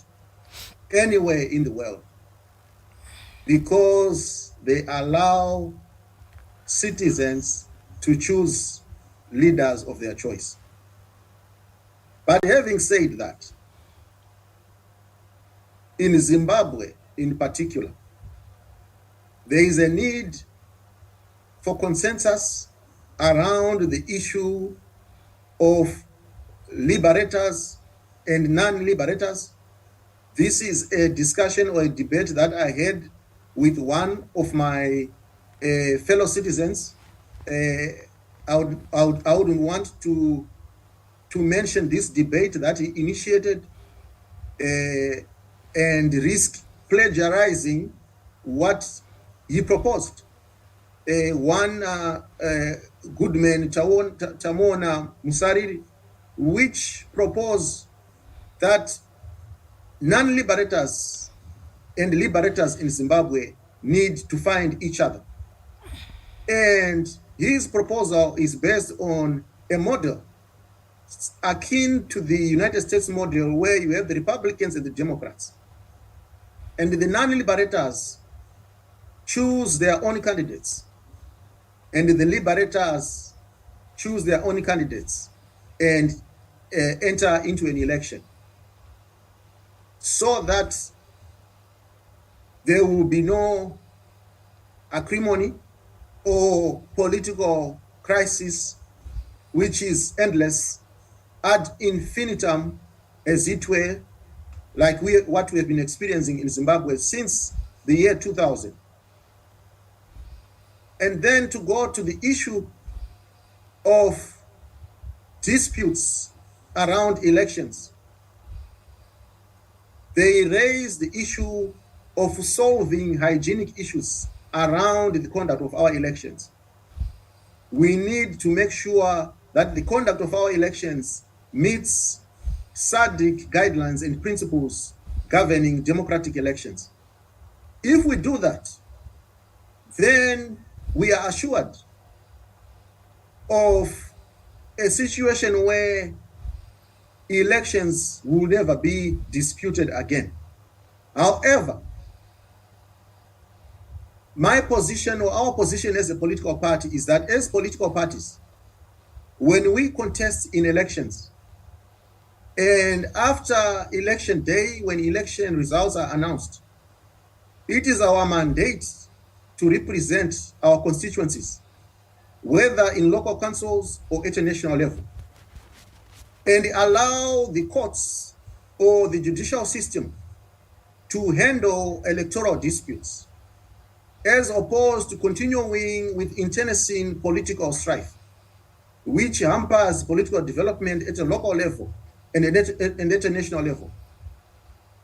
anywhere in the world because they allow citizens to choose leaders of their choice. But having said that, in Zimbabwe in particular, there is a need for consensus around the issue of liberators and non-liberators. This is a discussion or a debate that I had with one of my fellow citizens. I would want to mention this debate that he initiated and risk plagiarizing what he proposed. One good man, Tamona Musariri, which proposed that non-liberators and liberators in Zimbabwe need to find each other. And his proposal is based on a model akin to the United States model where you have the Republicans and the Democrats. And the non-liberators choose their own candidates. And the liberators choose their own candidates and enter into an election so that there will be no acrimony or political crisis which is endless ad infinitum, as it were, like what we have been experiencing in Zimbabwe since the year 2000. And then to go to the issue of disputes around elections. They raise the issue of solving hygienic issues around the conduct of our elections. We need to make sure that the conduct of our elections meets SADC guidelines and principles governing democratic elections. If we do that, then we are assured of a situation where elections will never be disputed again. However, my position or our position as a political party is that as political parties, when we contest in elections, and after election day, when election results are announced, it is our mandate to represent our constituencies, whether in local councils or at a national level, and allow the courts or the judicial system to handle electoral disputes, as opposed to continuing with internecine political strife. which hampers political development at a local level and at a national level.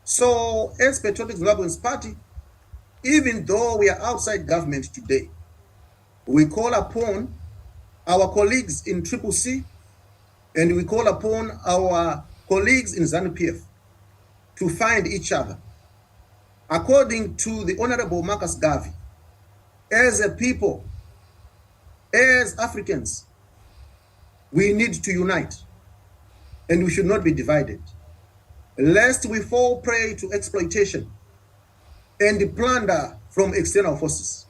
So as Patriotic Zimbabweans Party, even though we are outside government today, we call upon our colleagues in CCC and we call upon our colleagues in ZANU-PF to find each other. According to the Honorable Marcus Garvey, as a people, as Africans, we need to unite and we should not be divided, lest we fall prey to exploitation and plunder from external forces.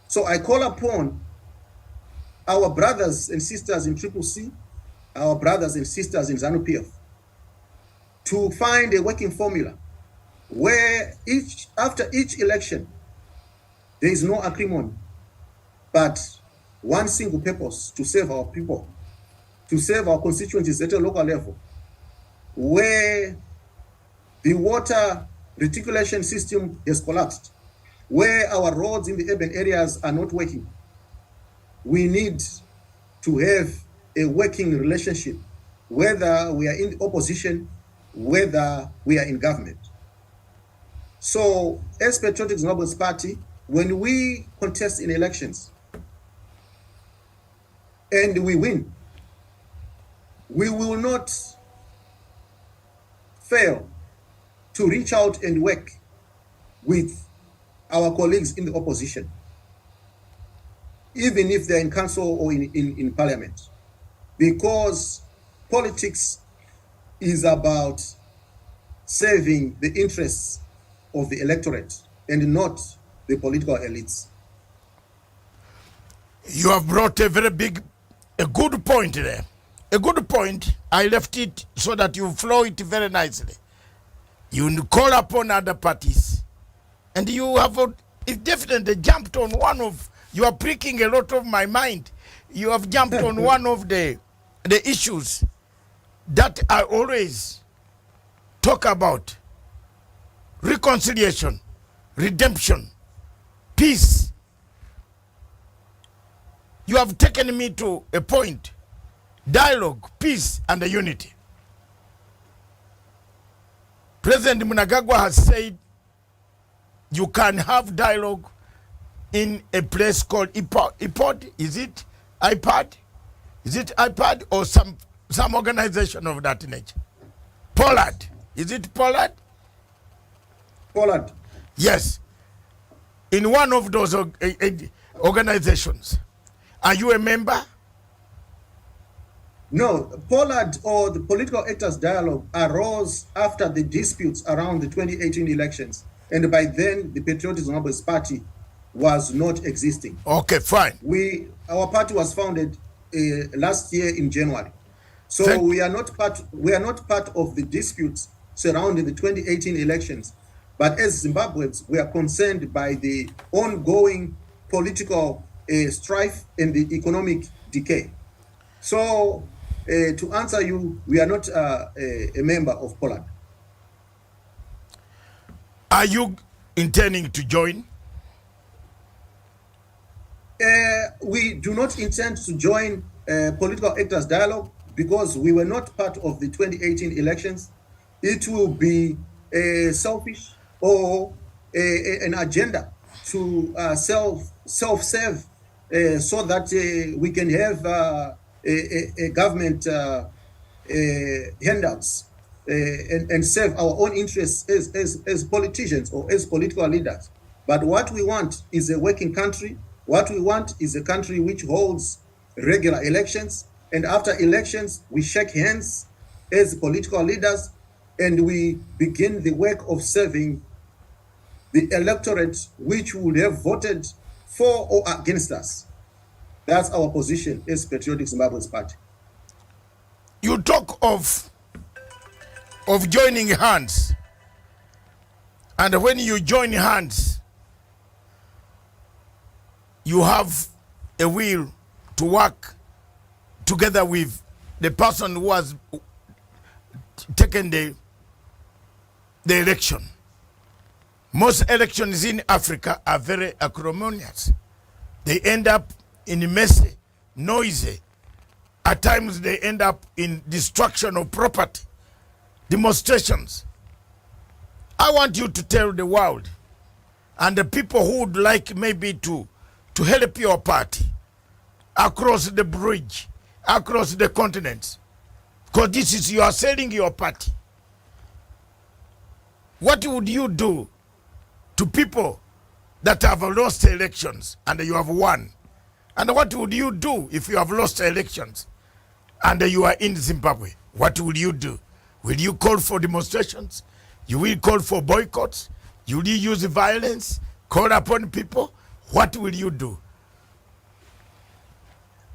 So I call upon our brothers and sisters in CCC, our brothers and sisters in ZANU-PF, to find a working formula where after each election, there is no acrimony, but one single purpose: to save our people, to save our constituencies at a local level, where the water reticulation system has collapsed, where our roads in the urban areas are not working. We need to have a working relationship, whether we are in the opposition, whether we are in government. So as Patriotic Zimbabweans Party, when we contest in elections and we win, we will not fail to reach out and work with our colleagues in the opposition, even if they're in council or in parliament, because politics is about serving the interests of the electorate and not the political elites. You have brought a good point there. A good point. I left it so that you flow it very nicely. You call upon other parties, and you have definitely jumped on one of, you are pricking a lot of my mind. You have jumped on one of the issues that I always talk about: reconciliation, redemption, peace. You have taken me to a point: dialogue, peace, and unity. President Mnangagwa has said you can have dialogue in a place called IPOD. Is it iPad? Is it iPad or some organization of that nature? Pollard. Is it Pollard? Pollard. Yes. In one of those organizations. Are you a member? No, Pollard, or the Political Actors Dialogue, arose after the disputes around the 2018 elections. And by then, the Patriotic Zimbabweans Party was not existing. Okay, fine. Our party was founded last year in January. So we are not part of the disputes surrounding the 2018 elections. But as Zimbabweans, we are concerned by the ongoing political strife and the economic decay. So to answer you, we are not a member of Pollard. Are you intending to join? We do not intend to join Political Actors Dialogue because we were not part of the 2018 elections. It will be selfish or an agenda to self-serve so that we can have a government handouts and serve our own interests as politicians or as political leaders. But what we want is a working country. What we want is a country which holds regular elections, and after elections, we shake hands as political leaders and we begin the work of serving the electorate which would have voted for or against us. That's our position as Patriotic Zimbabweans Party. You talk of joining hands, and when you join hands, you have a will to work together with the person who has taken the election. Most elections in Africa are very acrimonious. They end up in messy, noisy, At times they end up in destruction of property, demonstrations. I want you to tell the world and the people who would like maybe to help your party across the bridge, across the continents, because this is, you are selling your party. What would you do to people that have lost elections and you have won? And what would you do if you have lost elections and you are in Zimbabwe? What will you do? Will you call for demonstrations? You will call for boycotts? You will use violence? Call upon people? What will you do?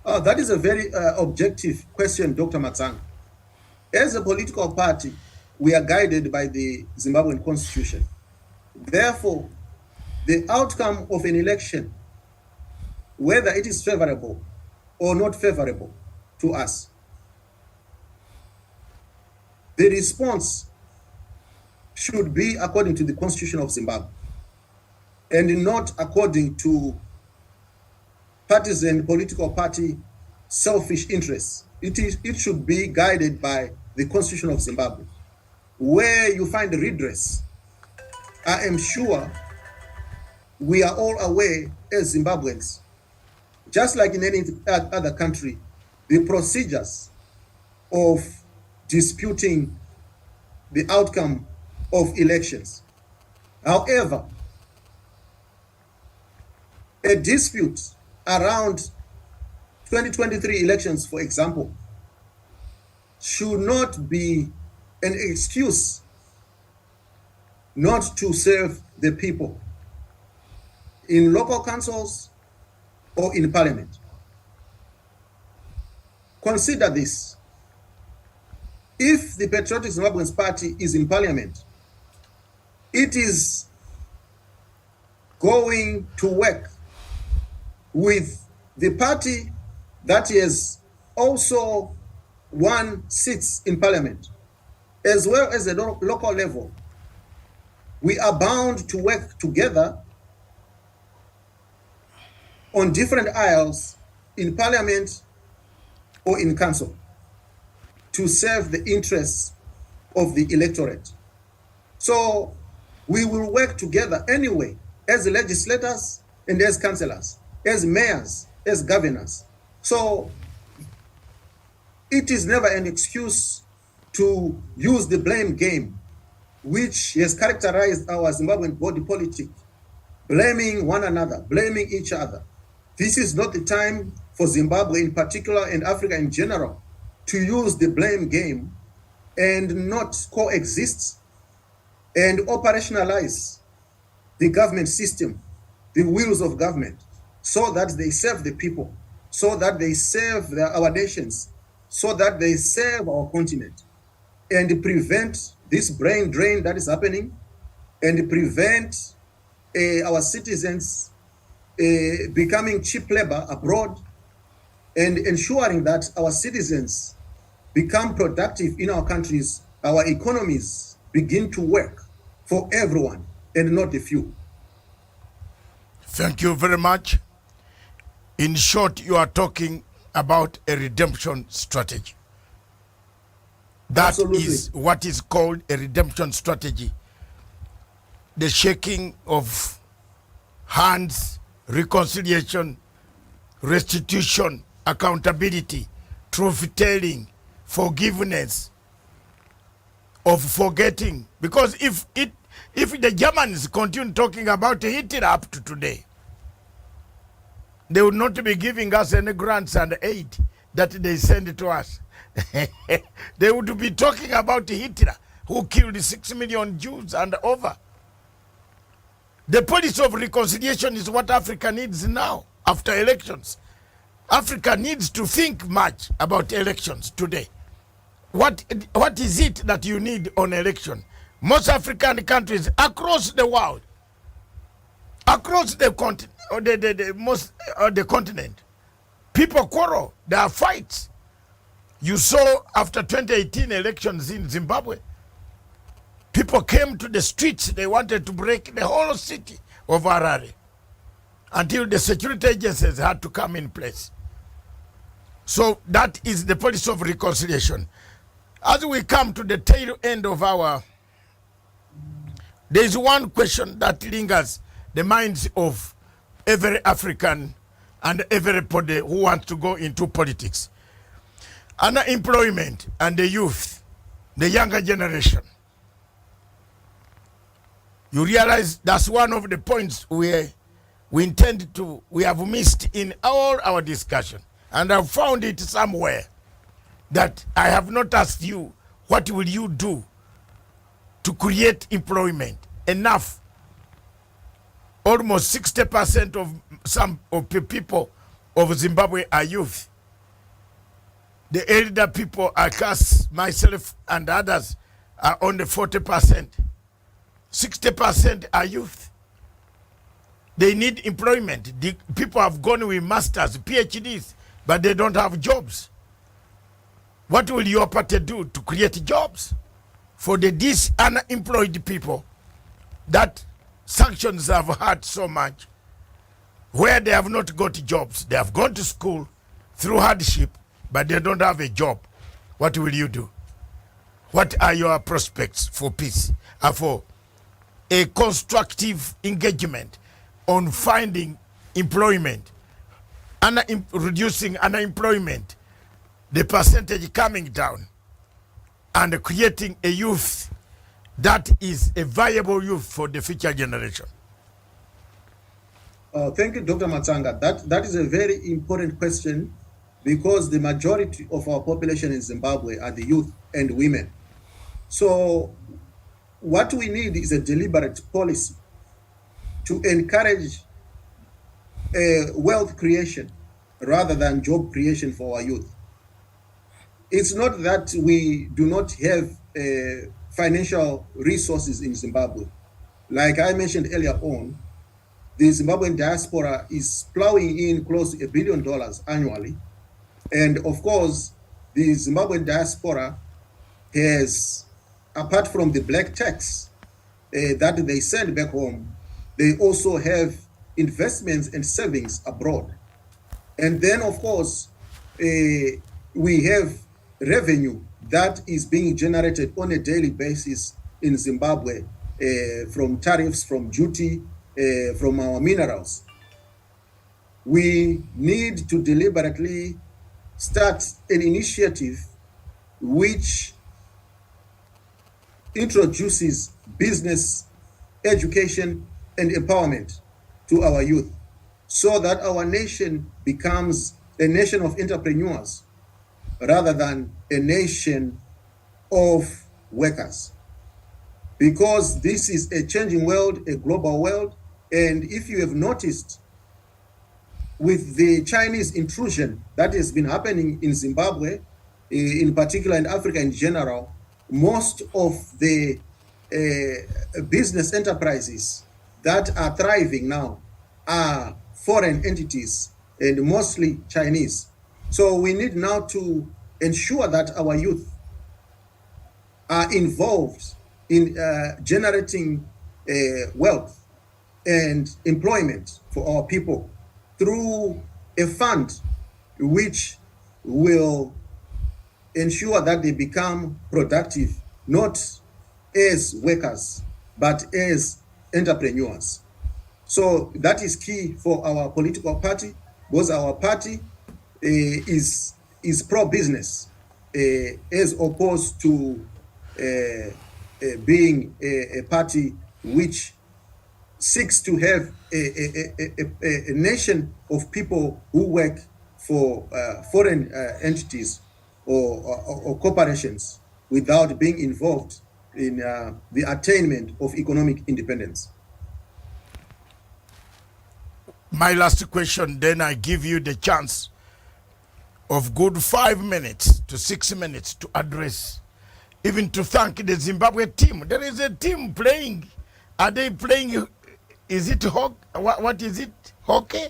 That is a very objective question, Dr. MATSANGA. As a political party, we are guided by the Zimbabwean constitution. Therefore, the outcome of an election, whether it is favorable or not favorable to us, the response should be according to the constitution of Zimbabwe and not according to partisan political party selfish interests. It should be guided by the constitution of Zimbabwe. Where you find redress, I am sure we are all aware as Zimbabweans, just like in any other country, the procedures of disputing the outcome of elections. However, a dispute around 2023 elections, for example, should not be an excuse not to serve the people in local councils or in parliament. Consider this. If the Patriotic Zimbabweans Party is in parliament, it is going to work with the party that has also won seats in parliament, as well as the local level. We are bound to work together on different aisles in parliament or in council to serve the interests of the electorate. So we will work together anyway as legislators and as councillors, as mayors, as governors. So it is never an excuse to use the blame game, which has characterized our Zimbabwean body politic, blaming one another, blaming each other. This is not the time for Zimbabwe in particular and Africa in general to use the blame game and not coexist and operationalize the government system, the wheels of government, so that they serve the people, so that they serve our nations, so that they serve our continent, and prevent this brain drain that is happening, and prevent our citizens becoming cheap labor abroad, and ensuring that our citizens become productive in our countries, our economies begin to work for everyone and not the few. Thank you very much. In short, you are talking about a redemption strategy. That Absolutely. is what is called a redemption strategy. The shaking of hands, reconciliation, restitution, accountability, truth-telling, forgiveness, of forgetting. Because if the Germans continue talking about Hitler up to today, they would not be giving us any grants and aid that they send to us. They would be talking about Hitler, who killed 6 million Jews and over. The policy of reconciliation is what Africa needs now, after elections. Africa needs to think much about elections today. What is it that you need on election? Most African countries across the world, across the continent, or the continent, people quarrel. There are fights. You saw after 2018 elections in Zimbabwe, people came to the streets. They wanted to break the whole city of Harare until the security agencies had to come in place. So that is the policy of reconciliation. As we come to the tail end of our, there is one question that lingers the minds of every African and everybody who wants to go into politics. Unemployment and the youth, the younger generation. You realize that's one of the points we have missed in all our discussion. And I've found it somewhere that I have not asked you, what will you do to create employment? Enough. Almost 60% of some of the people of Zimbabwe are youth. The elder people, myself and others, are only 40%. 60% are youth. They need employment. The people have gone with masters, PhDs, but they don't have jobs. What will your party do to create jobs for these unemployed people that sanctions have hurt so much, where they have not got jobs? They have gone to school through hardship, but they don't have a job. What will you do? What are your prospects for peace, for a constructive engagement on finding employment, reducing unemployment, the percentage coming down, and creating a youth that is a viable youth for the future generation? Thank you, Dr. Matsanga. That is a very important question, because the majority of our population in Zimbabwe are the youth and women. So what we need is a deliberate policy to encourage wealth creation rather than job creation for our youth. It's not that we do not have financial resources in Zimbabwe. Like I mentioned earlier on, the Zimbabwean diaspora is plowing in close to $1 billion annually. And of course, the Zimbabwean diaspora has, apart from the black tax that they send back home, they also have investments and savings abroad. And then, of course, we have revenue that is being generated on a daily basis in Zimbabwe from tariffs, from duty, from our minerals. We need to deliberately start an initiative which introduces business, education, and empowerment to our youth, so that our nation becomes a nation of entrepreneurs rather than a nation of workers. Because this is a changing world, a global world, and if you have noticed, with the Chinese intrusion that has been happening in Zimbabwe, in particular in Africa in general, most of the business enterprises that are thriving now are foreign entities and mostly Chinese. So we need now to ensure that our youth are involved in generating wealth and employment for our people through a fund which will ensure that they become productive, not as workers, but as entrepreneurs. So that is key for our political party, because our party is pro-business, as opposed to being a party which seeks to have a nation of people who work for foreign entities or corporations without being involved in the attainment of economic independence. My last question, then I give you the chance of good 5 minutes to 6 minutes to address, even to thank the Zimbabwe team. There is a team playing. Are they playing? Is it what is it? Hockey?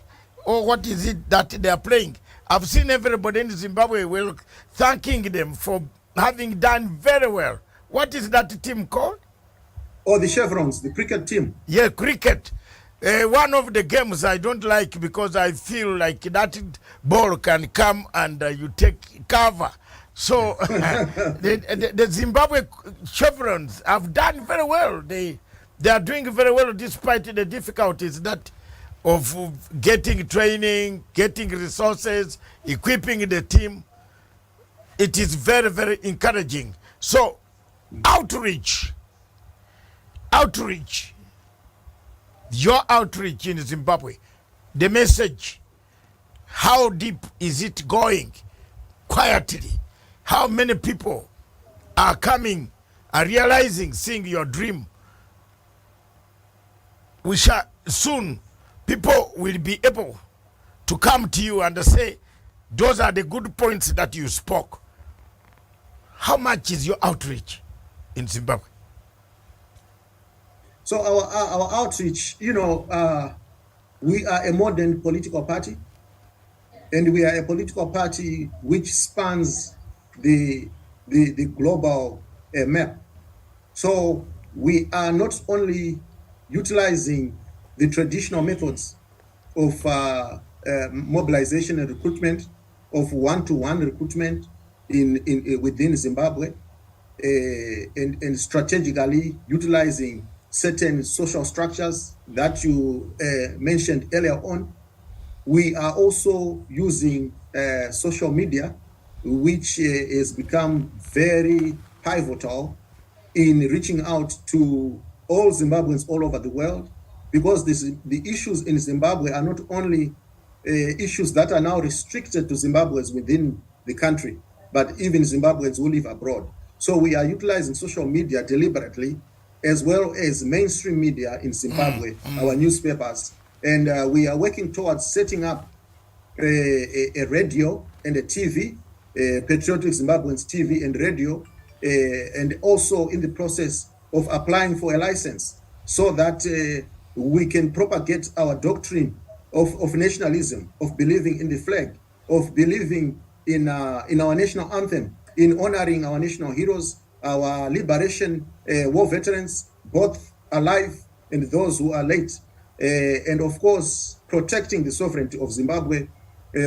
Or what is it that they are playing? I've seen everybody in Zimbabwe will thanking them for having done very well. What is that team called? Oh, the Chevrons, the cricket team. Yeah, cricket. One of the games I don't like because I feel like that ball can come and you take cover. So the Zimbabwe Chevrons have done very well. They are doing very well despite the difficulties that of getting training, getting resources, equipping the team. It is very, very encouraging. So outreach, your outreach in Zimbabwe, the message, how deep is it going quietly? How many people are coming, are realizing, seeing your dream? We shall soon, people will be able to come to you and say, those are the good points that you spoke. How much is your outreach in Zimbabwe? So our outreach, we are a modern political party, and we are a political party which spans the global map. So we are not only utilizing the traditional methods of mobilization and recruitment, of one-to-one recruitment within Zimbabwe, and strategically utilizing certain social structures that you mentioned earlier on. We are also using social media, which has become very pivotal in reaching out to all Zimbabweans all over the world, because the issues in Zimbabwe are not only issues that are now restricted to Zimbabweans within the country, but even Zimbabweans who live abroad. So we are utilizing social media deliberately, as well as mainstream media in Zimbabwe, our newspapers. And we are working towards setting up a radio and a TV, Patriotic Zimbabweans TV and radio, and also in the process of applying for a license so that we can propagate our doctrine of nationalism, of believing in the flag, of believing in our national anthem, in honoring our national heroes, our liberation war veterans, both alive and those who are late, and of course protecting the sovereignty of Zimbabwe,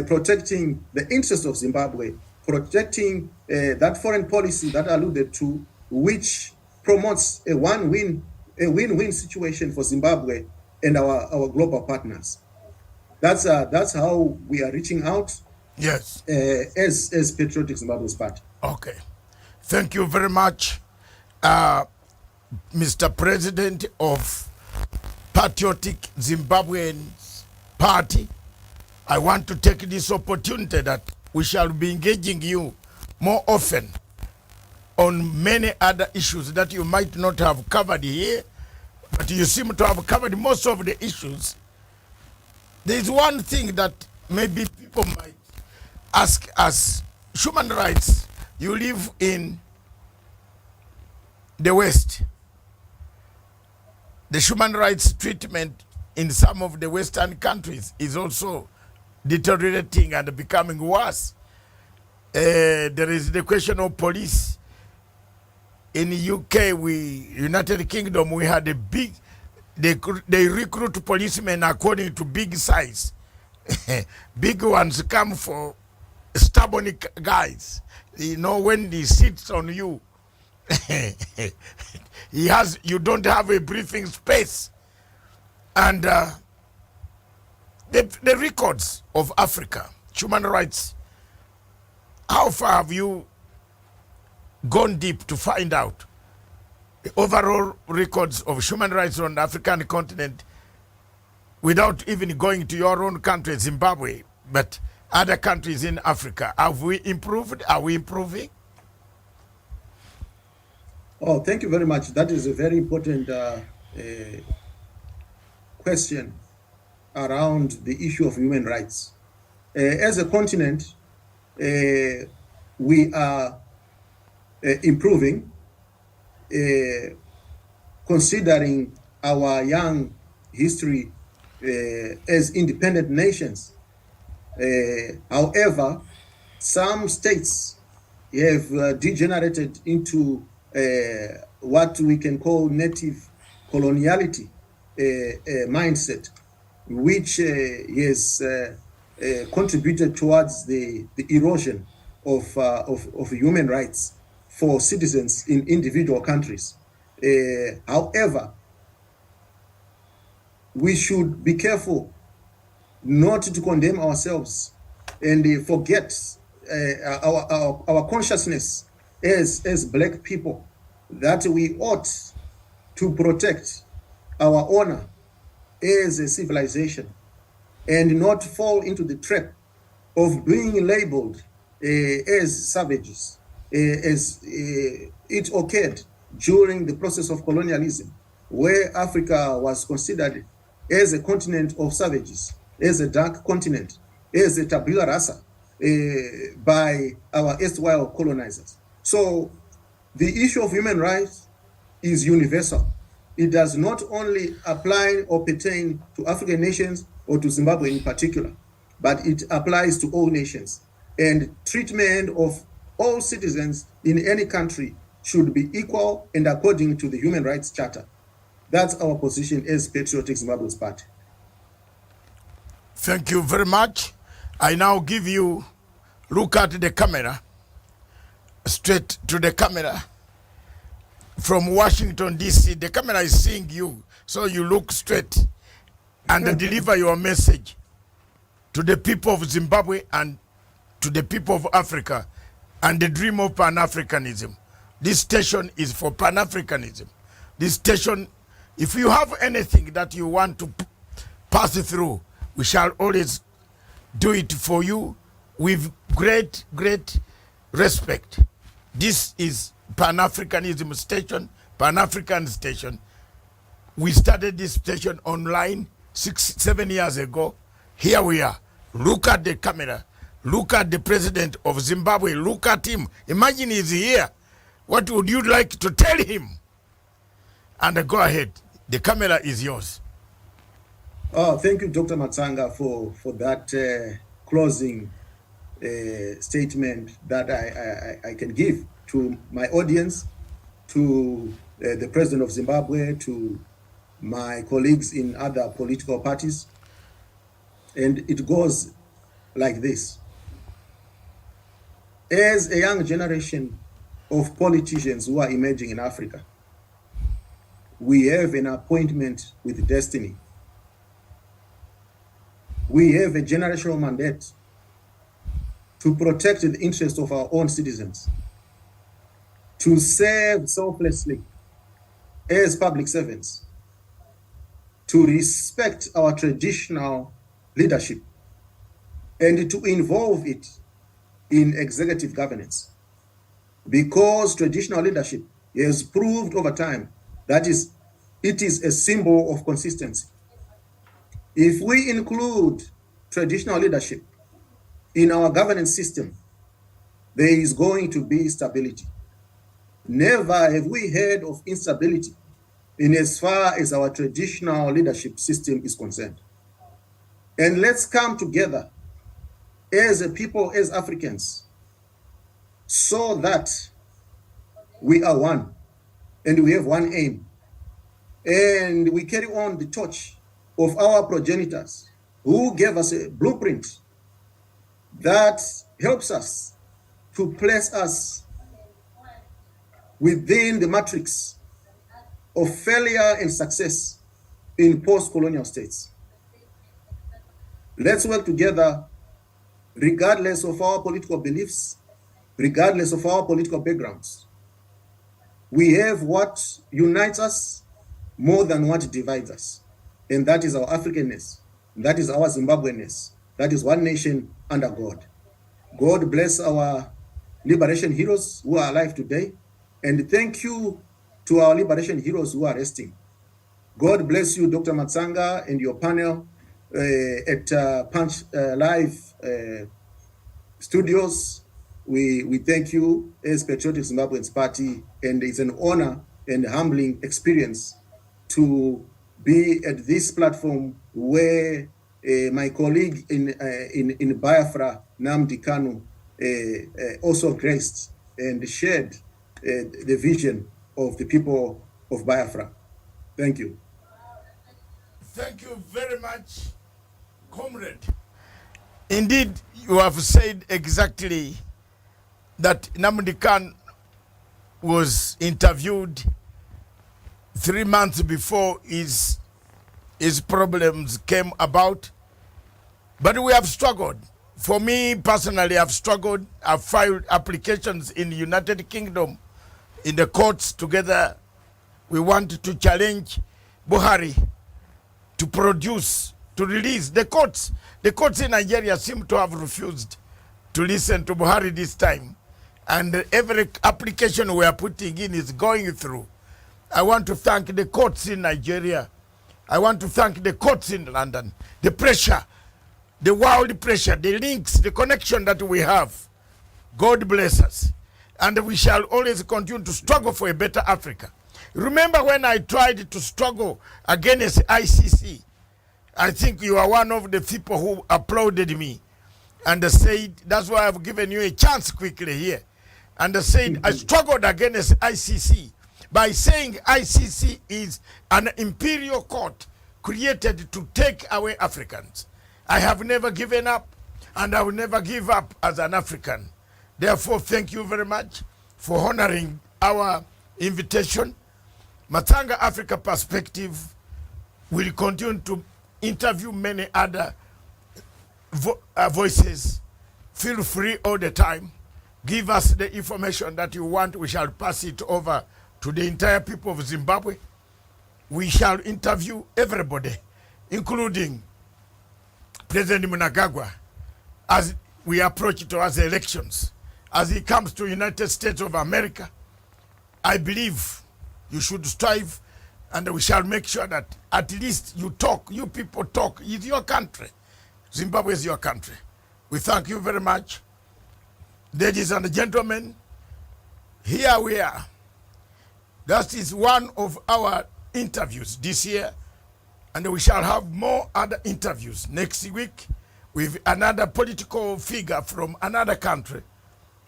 protecting the interests of Zimbabwe, protecting that foreign policy that I alluded to, which promotes a win-win situation for Zimbabwe and our global partners. That's how we are reaching out. Yes. As Patriotic Zimbabwe's party. Okay. Thank you very much, Mr. President of Patriotic Zimbabwean Party. I want to take this opportunity that we shall be engaging you more often on many other issues that you might not have covered here, but you seem to have covered most of the issues. There is one thing that maybe people might ask us: human rights. You live in the West. The human rights treatment in some of the Western countries is also deteriorating and becoming worse. There is the question of police. In the UK, United Kingdom, we had a big, they recruit policemen according to big size. Big ones come for stubborn guys. You know, when he sits on you, you don't have a breathing space. And the records of Africa, human rights, how far have you gone deep to find out the overall records of human rights on the African continent without even going to your own country, Zimbabwe, but other countries in Africa? Have we improved? Are we improving? Oh, thank you very much. That is a very important question around the issue of human rights. As a continent, we are improving, considering our young history as independent nations. However, some states have degenerated into what we can call native coloniality, mindset, which has contributed towards the erosion of human rights for citizens in individual countries. However, we should be careful not to condemn ourselves and forget our consciousness as Black people, that we ought to protect our honor as a civilization and not fall into the trap of being labeled as savages, as it occurred during the process of colonialism, where Africa was considered as a continent of savages, as a dark continent, as a tabula rasa by our erstwhile colonizers. So the issue of human rights is universal. It does not only apply or pertain to African nations or to Zimbabwe in particular, but it applies to all nations. And treatment of all citizens in any country should be equal and according to the Human Rights Charter. That's our position as Patriotic Zimbabweans Party. Thank you very much. I now give you, look at the camera, straight to the camera. From Washington, D.C., the camera is seeing you, so you look straight and deliver your message to the people of Zimbabwe and to the people of Africa and the dream of Pan-Africanism. This station is for Pan-Africanism. This station, if you have anything that you want to pass through, we shall always do it for you with great, great respect. This is Pan-Africanism station, Pan-African station. We started this station online 6-7 years ago. Here we are. Look at the camera. Look at the president of Zimbabwe. Look at him. Imagine he's here. What would you like to tell him? And go ahead. The camera is yours. Oh, thank you, Dr. Matsanga, for that closing statement that I can give to my audience, to the president of Zimbabwe, to my colleagues in other political parties. And it goes like this. As a young generation of politicians who are emerging in Africa, we have an appointment with destiny. We have a generational mandate to protect the interests of our own citizens, to serve selflessly as public servants, to respect our traditional leadership, and to involve it in executive governance. Because traditional leadership has proved over time that it is a symbol of consistency. If we include traditional leadership in our governance system, there is going to be stability. Never have we heard of instability in as far as our traditional leadership system is concerned. And let's come together as a people, as Africans, so that we are one and we have one aim. And we carry on the torch of our progenitors who gave us a blueprint that helps us to place us within the matrix of failure and success in post-colonial states. Let's work together regardless of our political beliefs, regardless of our political backgrounds. We have what unites us more than what divides us. And that is our Africanness. That is our Zimbabweanness. That is one nation under God. God bless our liberation heroes who are alive today. And thank you to our liberation heroes who are resting. God bless you, Dr. Matsanga, and your panel at Punch Live Studios. We thank you as Patriotic Zimbabweans Party, and it's an honor and humbling experience to be at this platform where my colleague in Biafra, Nnamdi Kanu, also graced and shared the vision of the people of Biafra. Thank you. Thank you very much, comrade. Indeed, you have said exactly that Namdi Khan was interviewed 3 months before his problems came about. But we have struggled. For me personally, I've struggled. I've filed applications in the United Kingdom, in the courts together. We want to challenge Buhari to produce, to release the courts. The courts in Nigeria seem to have refused to listen to Buhari this time. And every application we are putting in is going through. I want to thank the courts in Nigeria. I want to thank the courts in London. The pressure, the world pressure, the links, the connection that we have. God bless us. And we shall always continue to struggle for a better Africa. Remember when I tried to struggle against ICC? I think you are one of the people who applauded me and said, that's why I've given you a chance quickly here. And said, I struggled against ICC by saying ICC is an imperial court created to take away Africans. I have never given up, and I will never give up as an African. Therefore, thank you very much for honoring our invitation. MATSANGA Africa Perspective will continue to interview many other voices. Feel free all the time. Give us the information that you want. We shall pass it over to the entire people of Zimbabwe. We shall interview everybody, including President Mnangagwa, as we approach towards the elections. As he comes to United States of America, I believe you should strive, and we shall make sure that at least you talk, you people talk. It's your country. Zimbabwe is your country. We thank you very much. Ladies and gentlemen, here we are. That is one of our interviews this year, and we shall have more other interviews next week with another political figure from another country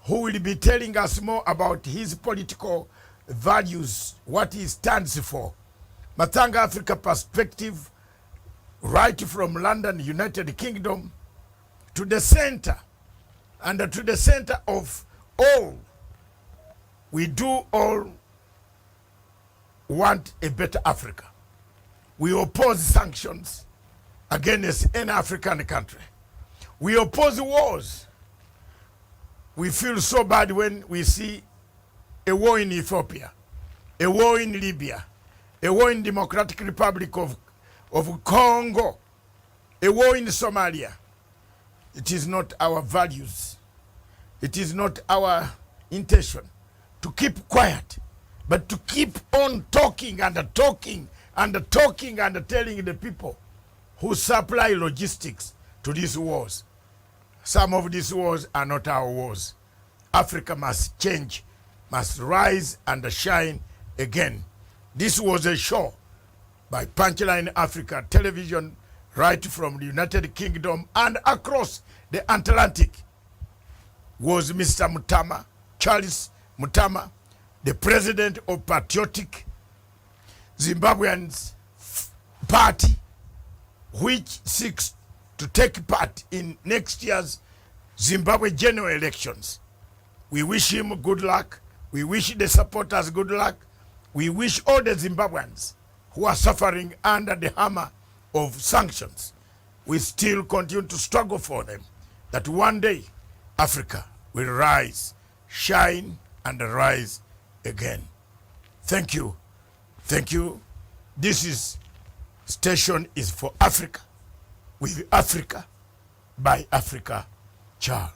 who will be telling us more about his political values, what he stands for. MATSANGA Africa Perspective, right from London, United Kingdom, to the center, and to the center of all. We do all want a better Africa. We oppose sanctions against any African country. We oppose wars. We feel so bad when we see a war in Ethiopia, a war in Libya, a war in Democratic Republic of Congo, a war in Somalia. It is not our values. It is not our intention to keep quiet, but to keep on talking and talking and talking and telling the people who supply logistics to these wars. Some of these wars are not our wars. Africa must change, must rise and shine again. This was a show by Punchline Africa Television, right from the United Kingdom and across the Atlantic. Was Mr. MUTAMA, Charles MUTAMA, the president of Patriotic, Zimbabweans party, which seeks to take part in next year's Zimbabwe general elections. We wish him good luck. We wish the supporters good luck. We wish all the Zimbabweans who are suffering under the hammer of sanctions, we still continue to struggle for them, that one day Africa will rise, shine, and rise again. Thank you. Thank you. This station is for Africa, with Africa, by Africa. Ciao.